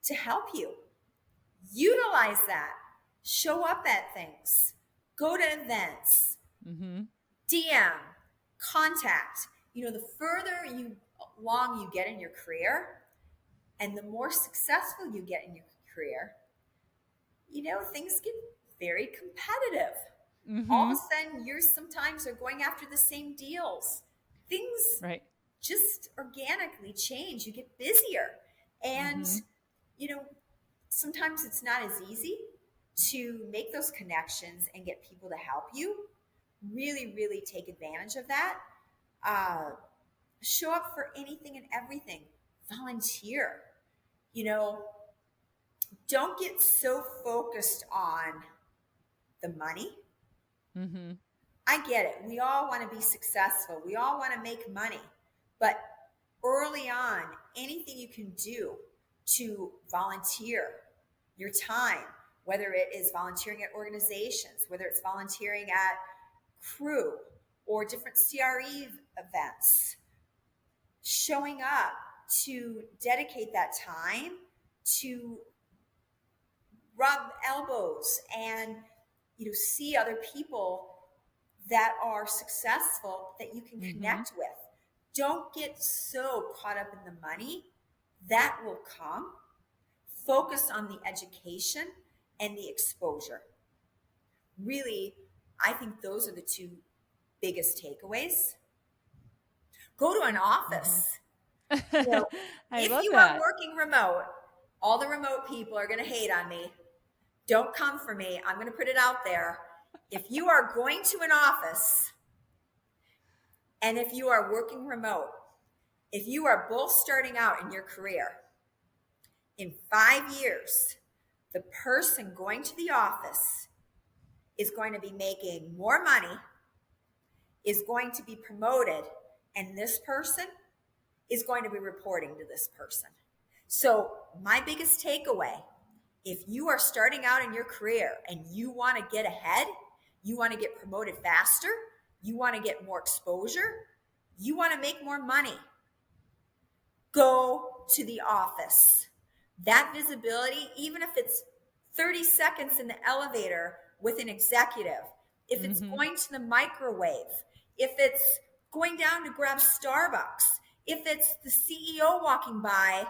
to help you. Utilize that. Show up at things. Go to events. DM. Contact. The further along you get in your career, and the more successful you get in your career, things get very competitive. All of a sudden, you sometimes are going after the same deals. Things just organically change. You get busier. And, sometimes it's not as easy to make those connections and get people to help you. Really, really take advantage of that. Show up for anything and everything. Volunteer. Don't get so focused on the money. Mm-hmm. I get it. We all want to be successful. We all want to make money. But early on, anything you can do to volunteer your time, whether it is volunteering at organizations, whether it's volunteering at crew or different CRE events, showing up to dedicate that time to rub elbows and see other people that are successful that you can connect with. Don't get so caught up in the money. That will come. Focus on the education and the exposure. Really, I think those are the two biggest takeaways. Go to an office. I love if you that. are working remote, all the remote people are going to hate on me. Don't come for me. I'm going to put it out there. If you are going to an office and if you are working remote, if you are both starting out in your career, in 5 years, the person going to the office is going to be making more money, is going to be promoted, and this person is going to be reporting to this person. So my biggest takeaway, if you are starting out in your career and you want to get ahead, you want to get promoted faster, you want to get more exposure, you want to make more money, go to the office. That visibility, even if it's 30 seconds in the elevator with an executive, if it's going to the microwave, if it's going down to grab Starbucks, if it's the CEO walking by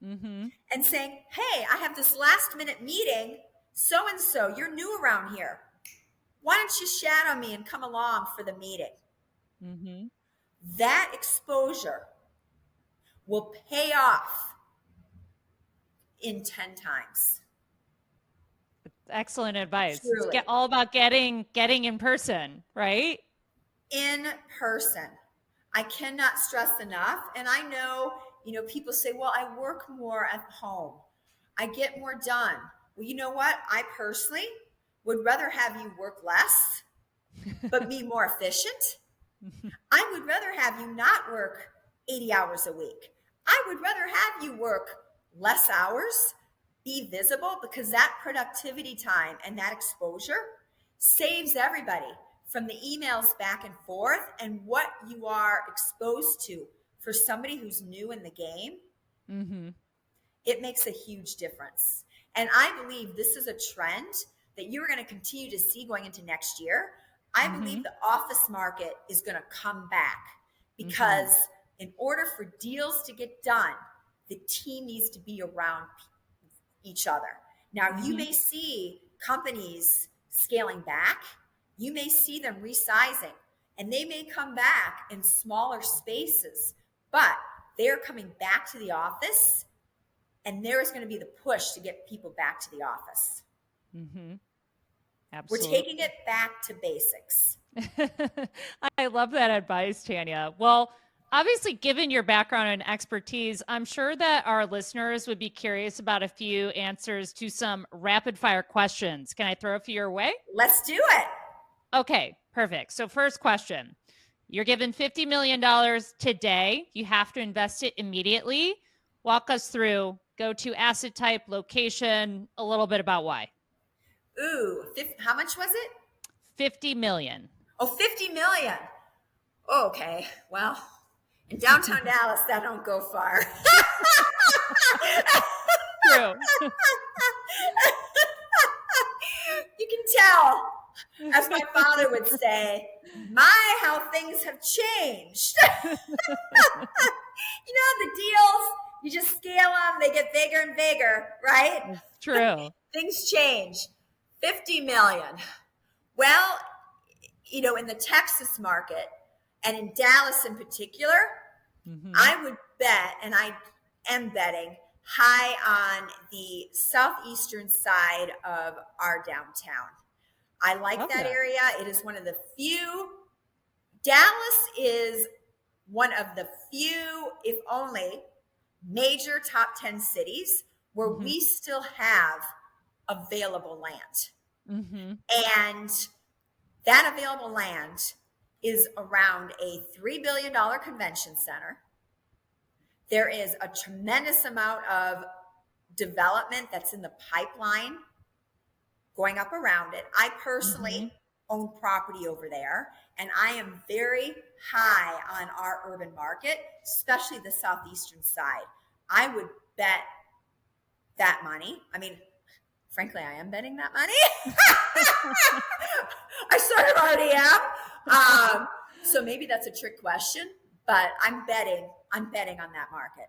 and saying, hey, I have this last minute meeting, so-and-so, you're new around here. Why don't you shadow me and come along for the meeting? That exposure will pay off in 10 times. Excellent advice. Truly. It's all about getting in person, right? In person. I cannot stress enough. And I know, people say, well, I work more at home. I get more done. Well, you know what? I personally would rather have you work less, but be more efficient. I would rather have you not work 80 hours a week. I would rather have you work less hours, be visible, because that productivity time and that exposure saves everybody from the emails back and forth and what you are exposed to for somebody who's new in the game. It makes a huge difference. And I believe this is a trend that you're going to continue to see going into next year. I believe the office market is going to come back because in order for deals to get done, the team needs to be around each other. Now, you may see companies scaling back. You may see them resizing, and they may come back in smaller spaces, but they're coming back to the office, and there is going to be the push to get people back to the office. Absolutely. We're taking it back to basics. I love that advice, Tanya. Well, obviously, given your background and expertise, I'm sure that our listeners would be curious about a few answers to some rapid fire questions. Can I throw a few your way? Let's do it. Okay, perfect. So first question, you're given $50 million today. You have to invest it immediately. Walk us through, go to asset type, location, a little bit about why. Ooh, how much was it? 50 million. Oh, 50 million. Okay, well, in downtown Dallas, that don't go far. True. You can tell, as my father would say, how things have changed. The deals, you just scale them, they get bigger and bigger, right? It's true. Things change. 50 million. Well, in the Texas market and in Dallas in particular, I would bet, and I am betting, high on the southeastern side of our downtown. I like that area. It is one of the few, Dallas is one of the few, if only, major top 10 cities where we still have available land. And that available land is around a $3 billion convention center. There is a tremendous amount of development that's in the pipeline going up around it. I personally own property over there, and I am very high on our urban market, especially the southeastern side. I would bet that money. I mean, frankly, I am betting that money. I sort of already am. So maybe that's a trick question, but I'm betting on that market.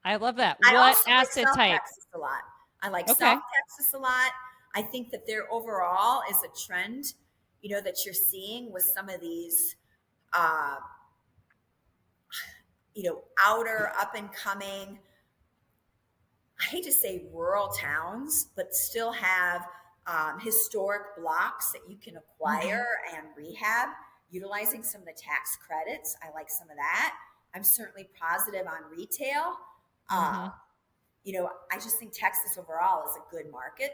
I love that. I What also asset like South type? Texas a lot. I like South Texas a lot. I think that there overall is a trend, that you're seeing with some of these, outer up and coming, I hate to say rural towns, but still have historic blocks that you can acquire and rehab, utilizing some of the tax credits. I like some of that. I'm certainly positive on retail. I just think Texas overall is a good market.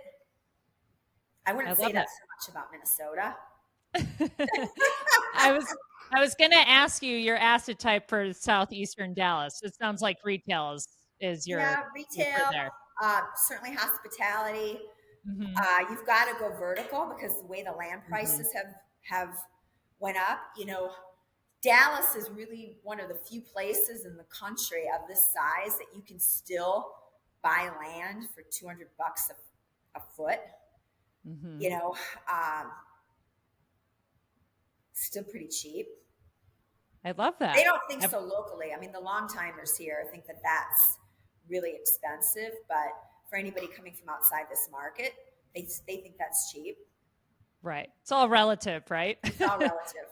I wouldn't say that so much about Minnesota. I was going to ask you your asset type for southeastern Dallas. It sounds like retail is your retail. There. Certainly hospitality. You've got to go vertical because the way the land prices have went up. Dallas is really one of the few places in the country of this size that you can still buy land for $200 a foot. Still pretty cheap. I love that. They don't think so locally. I mean, the long timers here think that that's really expensive, but for anybody coming from outside this market, they think that's cheap. Right. It's all relative, right? It's all relative.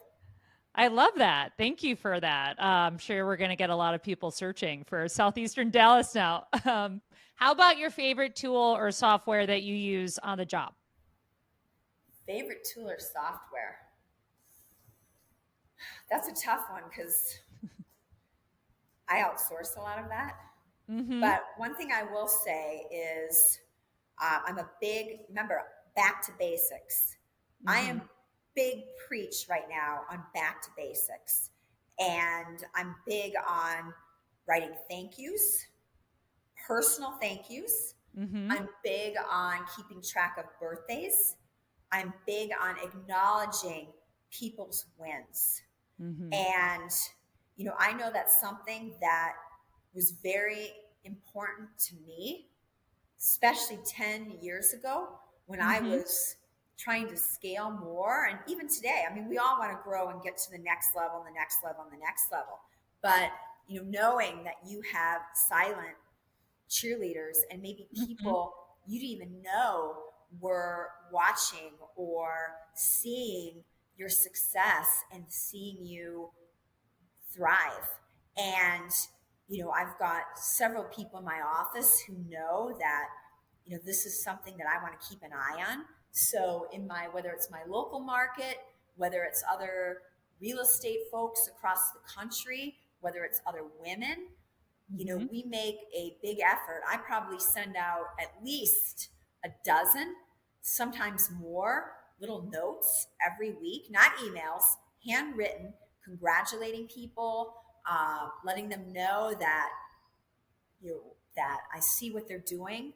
I love that. Thank you for that. I'm sure we're going to get a lot of people searching for southeastern Dallas now. How about your favorite tool or software that you use on the job? Favorite tool or software? That's a tough one because I outsource a lot of that. But one thing I will say is I'm a big, remember, back to basics. I am big preach right now on back to basics. And I'm big on writing thank yous, personal thank yous. I'm big on keeping track of birthdays. I'm big on acknowledging people's wins. And, I know that's something that was very important to me, especially 10 years ago when I was trying to scale more. And even today, I mean, we all want to grow and get to the next level, and the next level, and the next level. But, knowing that you have silent cheerleaders and maybe people you didn't even know were watching or seeing your success and seeing you thrive. And, I've got several people in my office who know that, this is something that I want to keep an eye on. So whether it's my local market, whether it's other real estate folks across the country, whether it's other women, we make a big effort. I probably send out at least a dozen, sometimes more, little notes every week, not emails, handwritten, congratulating people, letting them know that that I see what they're doing,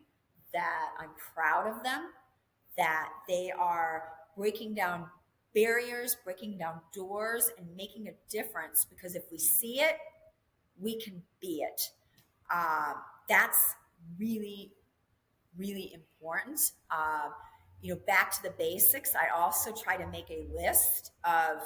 that I'm proud of them, that they are breaking down barriers, breaking down doors, and making a difference. Because if we see it, we can be it. That's really, really important. Back to the basics, I also try to make a list of,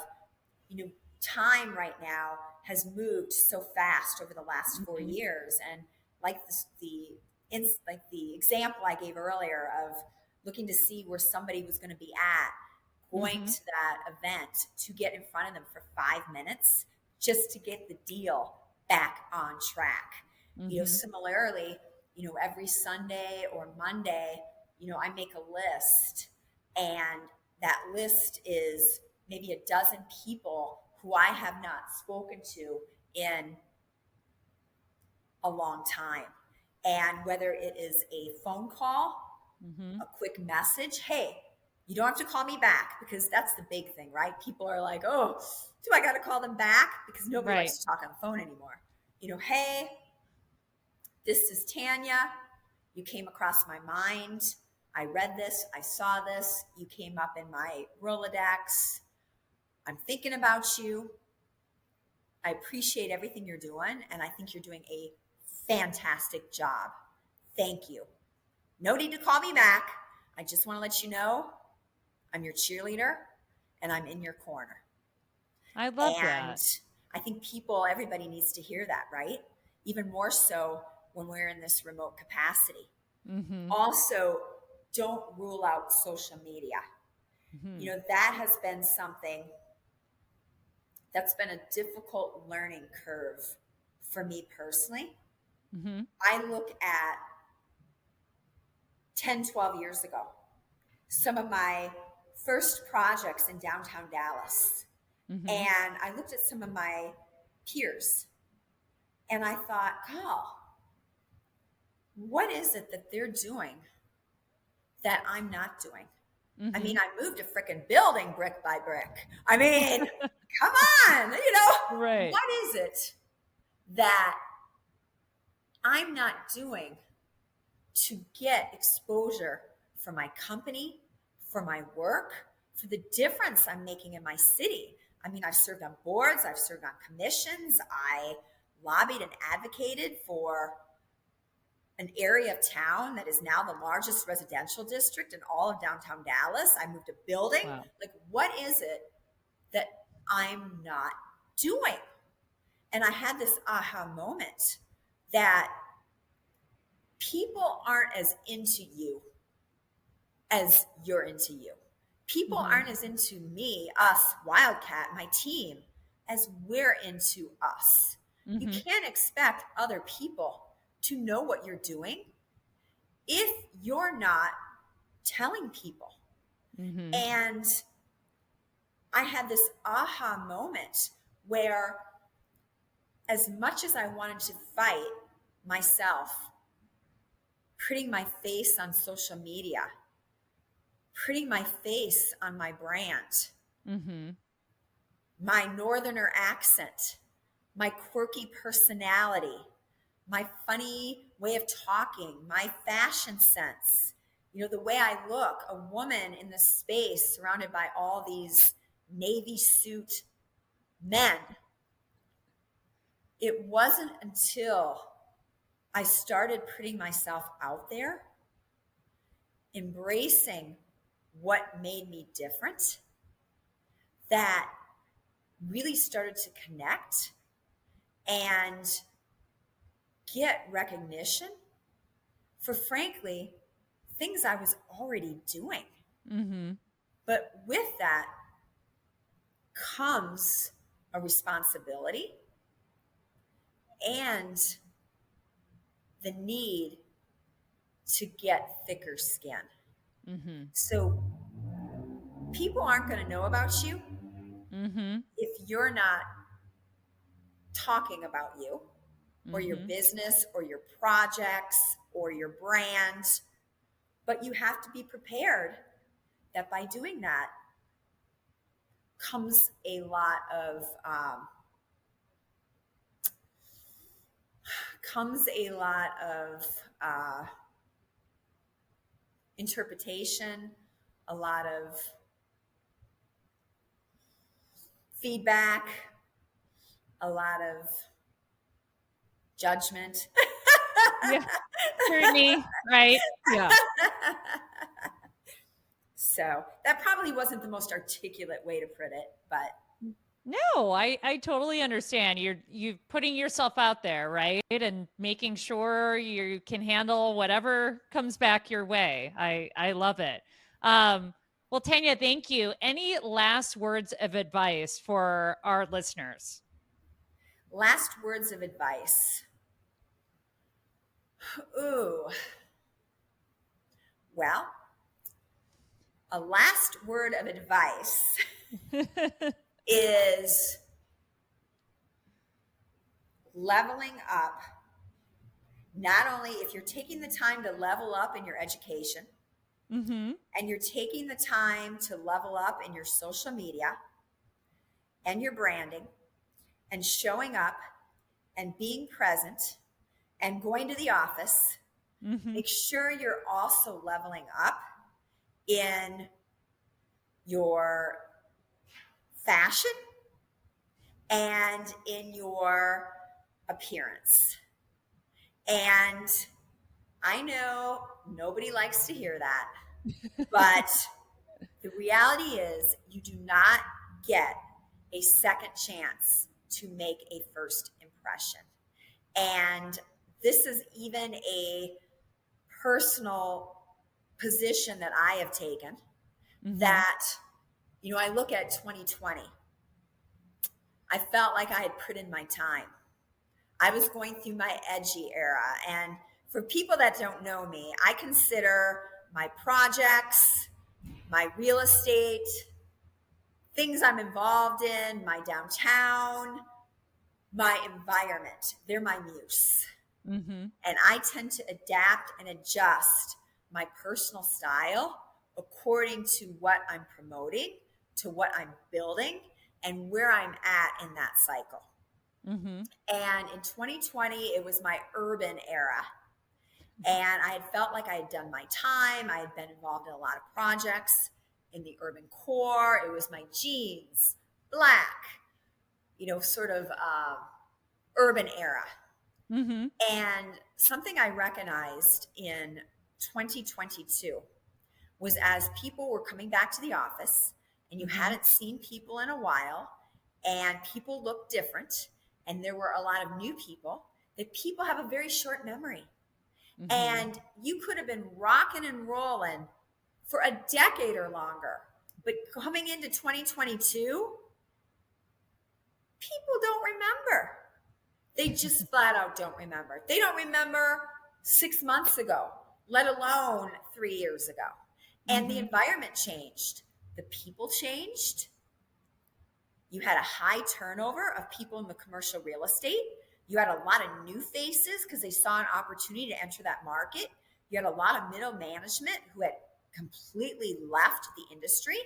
time right now has moved so fast over the last 4 years. And like the example I gave earlier of looking to see where somebody was going to be at, going to that event to get in front of them for 5 minutes just to get the deal back on track. Similarly, every Sunday or Monday, I make a list, and that list is maybe a dozen people who I have not spoken to in a long time. And whether it is a phone call, a quick message, hey, you don't have to call me back, because that's the big thing, right? People are like, oh, do I got to call them back? Because nobody likes to talk on the phone anymore. Hey, this is Tanya. You came across my mind. I read this. I saw this. You came up in my Rolodex. I'm thinking about you. I appreciate everything you're doing, and I think you're doing a fantastic job. Thank you. No need to call me back. I just want to let you know I'm your cheerleader and I'm in your corner. I love that. And I think everybody needs to hear that, right? Even more so when we're in this remote capacity. Also, don't rule out social media. That has been something that's been a difficult learning curve for me personally. I look at 10, 12 years ago, some of my first projects in downtown Dallas. And I looked at some of my peers and I thought, oh, what is it that they're doing that I'm not doing? I mean, I moved a freaking building brick by brick. I mean, come on, Right. What is it that I'm not doing to get exposure for my company, for my work, for the difference I'm making in my city? I mean, I've served on boards, I've served on commissions, I lobbied and advocated for an area of town that is now the largest residential district in all of downtown Dallas. I moved a building. Wow. Like, what is it that I'm not doing? And I had this aha moment that people aren't as into you as you're into you. People aren't as into me, us, Wildcat, my team, as we're into us. You can't expect other people to know what you're doing if you're not telling people. And I had this aha moment where, as much as I wanted to fight myself, putting my face on social media, putting my face on my brand, my northerner accent, my quirky personality, my funny way of talking, my fashion sense, the way I look, a woman in this space surrounded by all these Navy suit men. It wasn't until I started putting myself out there, embracing what made me different, that really started to connect and get recognition for, frankly, things I was already doing. But with that comes a responsibility and the need to get thicker skin. So people aren't going to know about you if you're not talking about you or your business or your projects or your brand. But you have to be prepared that by doing that comes a lot of interpretation, a lot of feedback, a lot of judgment. Yeah, scrutiny, right? Yeah. So that probably wasn't the most articulate way to put it, but no, I totally understand. You're putting yourself out there, right? And making sure you can handle whatever comes back your way. I love it. Well, Tanya, thank you. Any last words of advice for our listeners? Last words of advice. Ooh. Well, a last word of advice is leveling up. Not only if you're taking the time to level up in your education, and you're taking the time to level up in your social media and your branding and showing up and being present and going to the office, make sure you're also leveling up in your fashion and in your appearance. And I know nobody likes to hear that, but the reality is you do not get a second chance to make a first impression. And this is even a personal position that I have taken that, I look at 2020. I felt like I had put in my time. I was going through my edgy era. And for people that don't know me, I consider my projects, my real estate, things I'm involved in, my downtown, my environment, they're my muse. And I tend to adapt and adjust my personal style according to what I'm promoting, to what I'm building, and where I'm at in that cycle. And in 2020, it was my urban era. And I had felt like I had done my time. I had been involved in a lot of projects in the urban core. It was my jeans, black, sort of urban era. And something I recognized in 2022 was as people were coming back to the office and you hadn't seen people in a while and people looked different and there were a lot of new people, that people have a very short memory. And you could have been rocking and rolling for a decade or longer, but coming into 2022, people don't remember. They just flat out don't remember. They don't remember 6 months ago, let alone 3 years ago. And the environment changed. The people changed. You had a high turnover of people in the commercial real estate. You had a lot of new faces because they saw an opportunity to enter that market. You had a lot of middle management who had completely left the industry.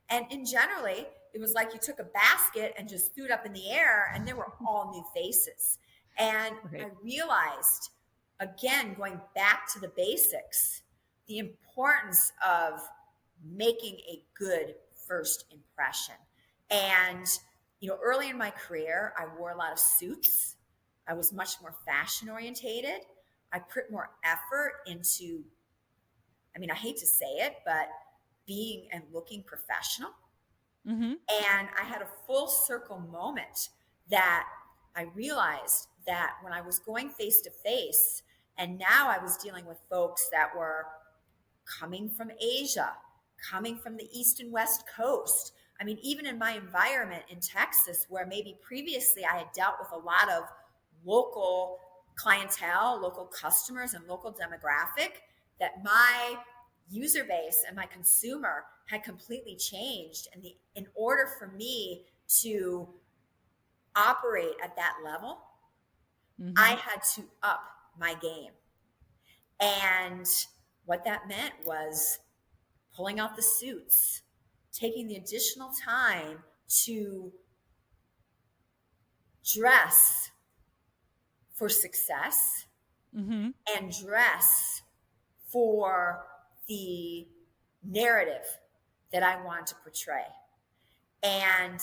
And in generally, it was like you took a basket and just threw it up in the air and there were all new faces. And I realized, again, going back to the basics, the importance of making a good first impression. And, early in my career, I wore a lot of suits. I was much more fashion orientated. I put more effort into, I hate to say it, but being and looking professional. And I had a full circle moment that I realized that when I was going face to face, and now I was dealing with folks that were coming from Asia, coming from the East and West Coast. Even in my environment in Texas, where maybe previously I had dealt with a lot of local clientele, local customers, and local demographic, that my user base and my consumer had completely changed. And in order for me to operate at that level, I had to up my game. And what that meant was pulling out the suits, taking the additional time to dress for success and dress for the narrative that I want to portray. And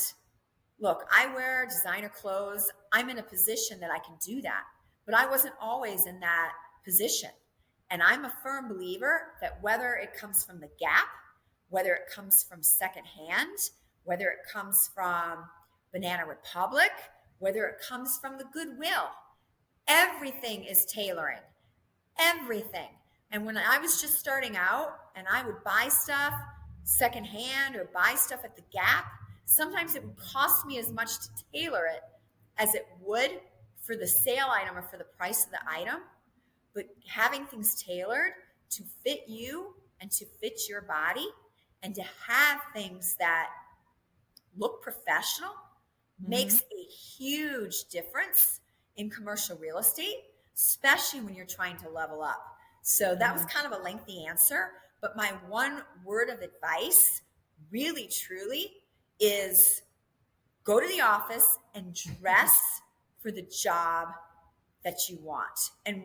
look, I wear designer clothes. I'm in a position that I can do that, but I wasn't always in that position. And I'm a firm believer that whether it comes from the Gap, whether it comes from secondhand, whether it comes from Banana Republic, whether it comes from the Goodwill, everything is tailoring. Everything. And when I was just starting out and I would buy stuff secondhand or buy stuff at the Gap, sometimes it would cost me as much to tailor it as it would for the sale item or for the price of the item. but having things tailored to fit you and to fit your body, and to have things that look professional makes a huge difference in commercial real estate, especially when you're trying to level up. So that was kind of a lengthy answer, but my one word of advice really truly is go to the office and dress for the job that you want. And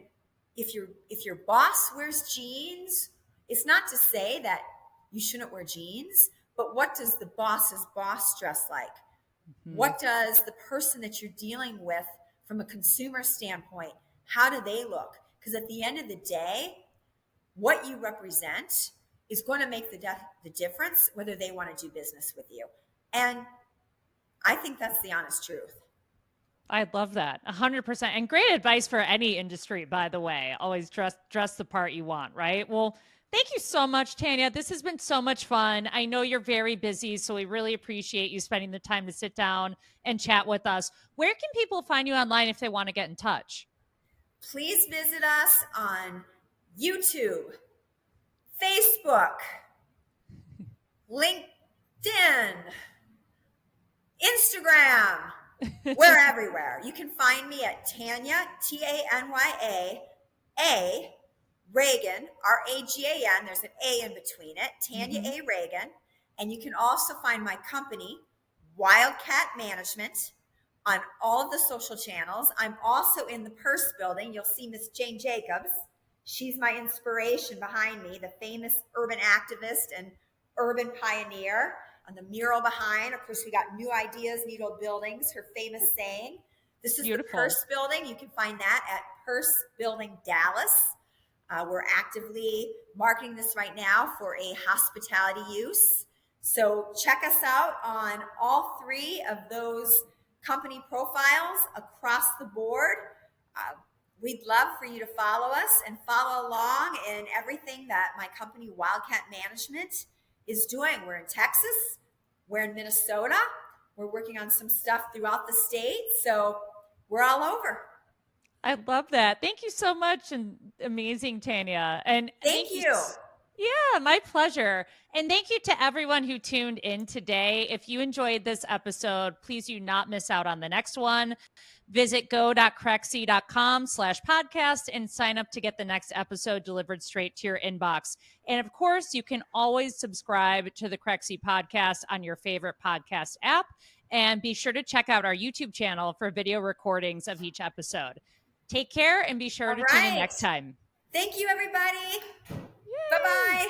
if your boss wears jeans, it's not to say that you shouldn't wear jeans, but what does the boss's boss dress like? What does the person that you're dealing with from a consumer standpoint, how do they look? Because at the end of the day, what you represent is going to make the difference whether they want to do business with you. And I think that's the honest truth. I love that. 100%. And great advice for any industry, by the way. Always dress the part you want, right? Well, thank you so much, Tanya. This has been so much fun. I know you're very busy, so we really appreciate you spending the time to sit down and chat with us. Where can people find you online if they want to get in touch? Please visit us on YouTube, Facebook, LinkedIn, Instagram. We're everywhere. You can find me at Tanya, Tanya, Ragan, Ragan. There's an A in between it, Tanya A. Ragan. And you can also find my company, Wildcat Management, on all of the social channels. I'm also in the Purse building. You'll see Miss Jane Jacobs. She's my inspiration behind me, the famous urban activist and urban pioneer. On the mural behind, of course, we got new ideas, need old buildings, her famous saying. This is Beautiful. The Purse building. You can find that at Purse Building Dallas. We're actively marketing this right now for a hospitality use. So check us out on all three of those company profiles across the board. We'd love for you to follow us and follow along in everything that my company, Wildcat Management, is doing. We're in Texas. We're in Minnesota. We're working on some stuff throughout the state. So we're all over. I love that. Thank you so much. And amazing, Tanya. And thank you. Yeah, my pleasure. And thank you to everyone who tuned in today. If you enjoyed this episode, please do not miss out on the next one. Visit go.crexi.com/podcast and sign up to get the next episode delivered straight to your inbox. And of course, you can always subscribe to the Crexi Podcast on your favorite podcast app. And be sure to check out our YouTube channel for video recordings of each episode. Take care and be sure to tune in next time. Thank you, everybody. Bye-bye.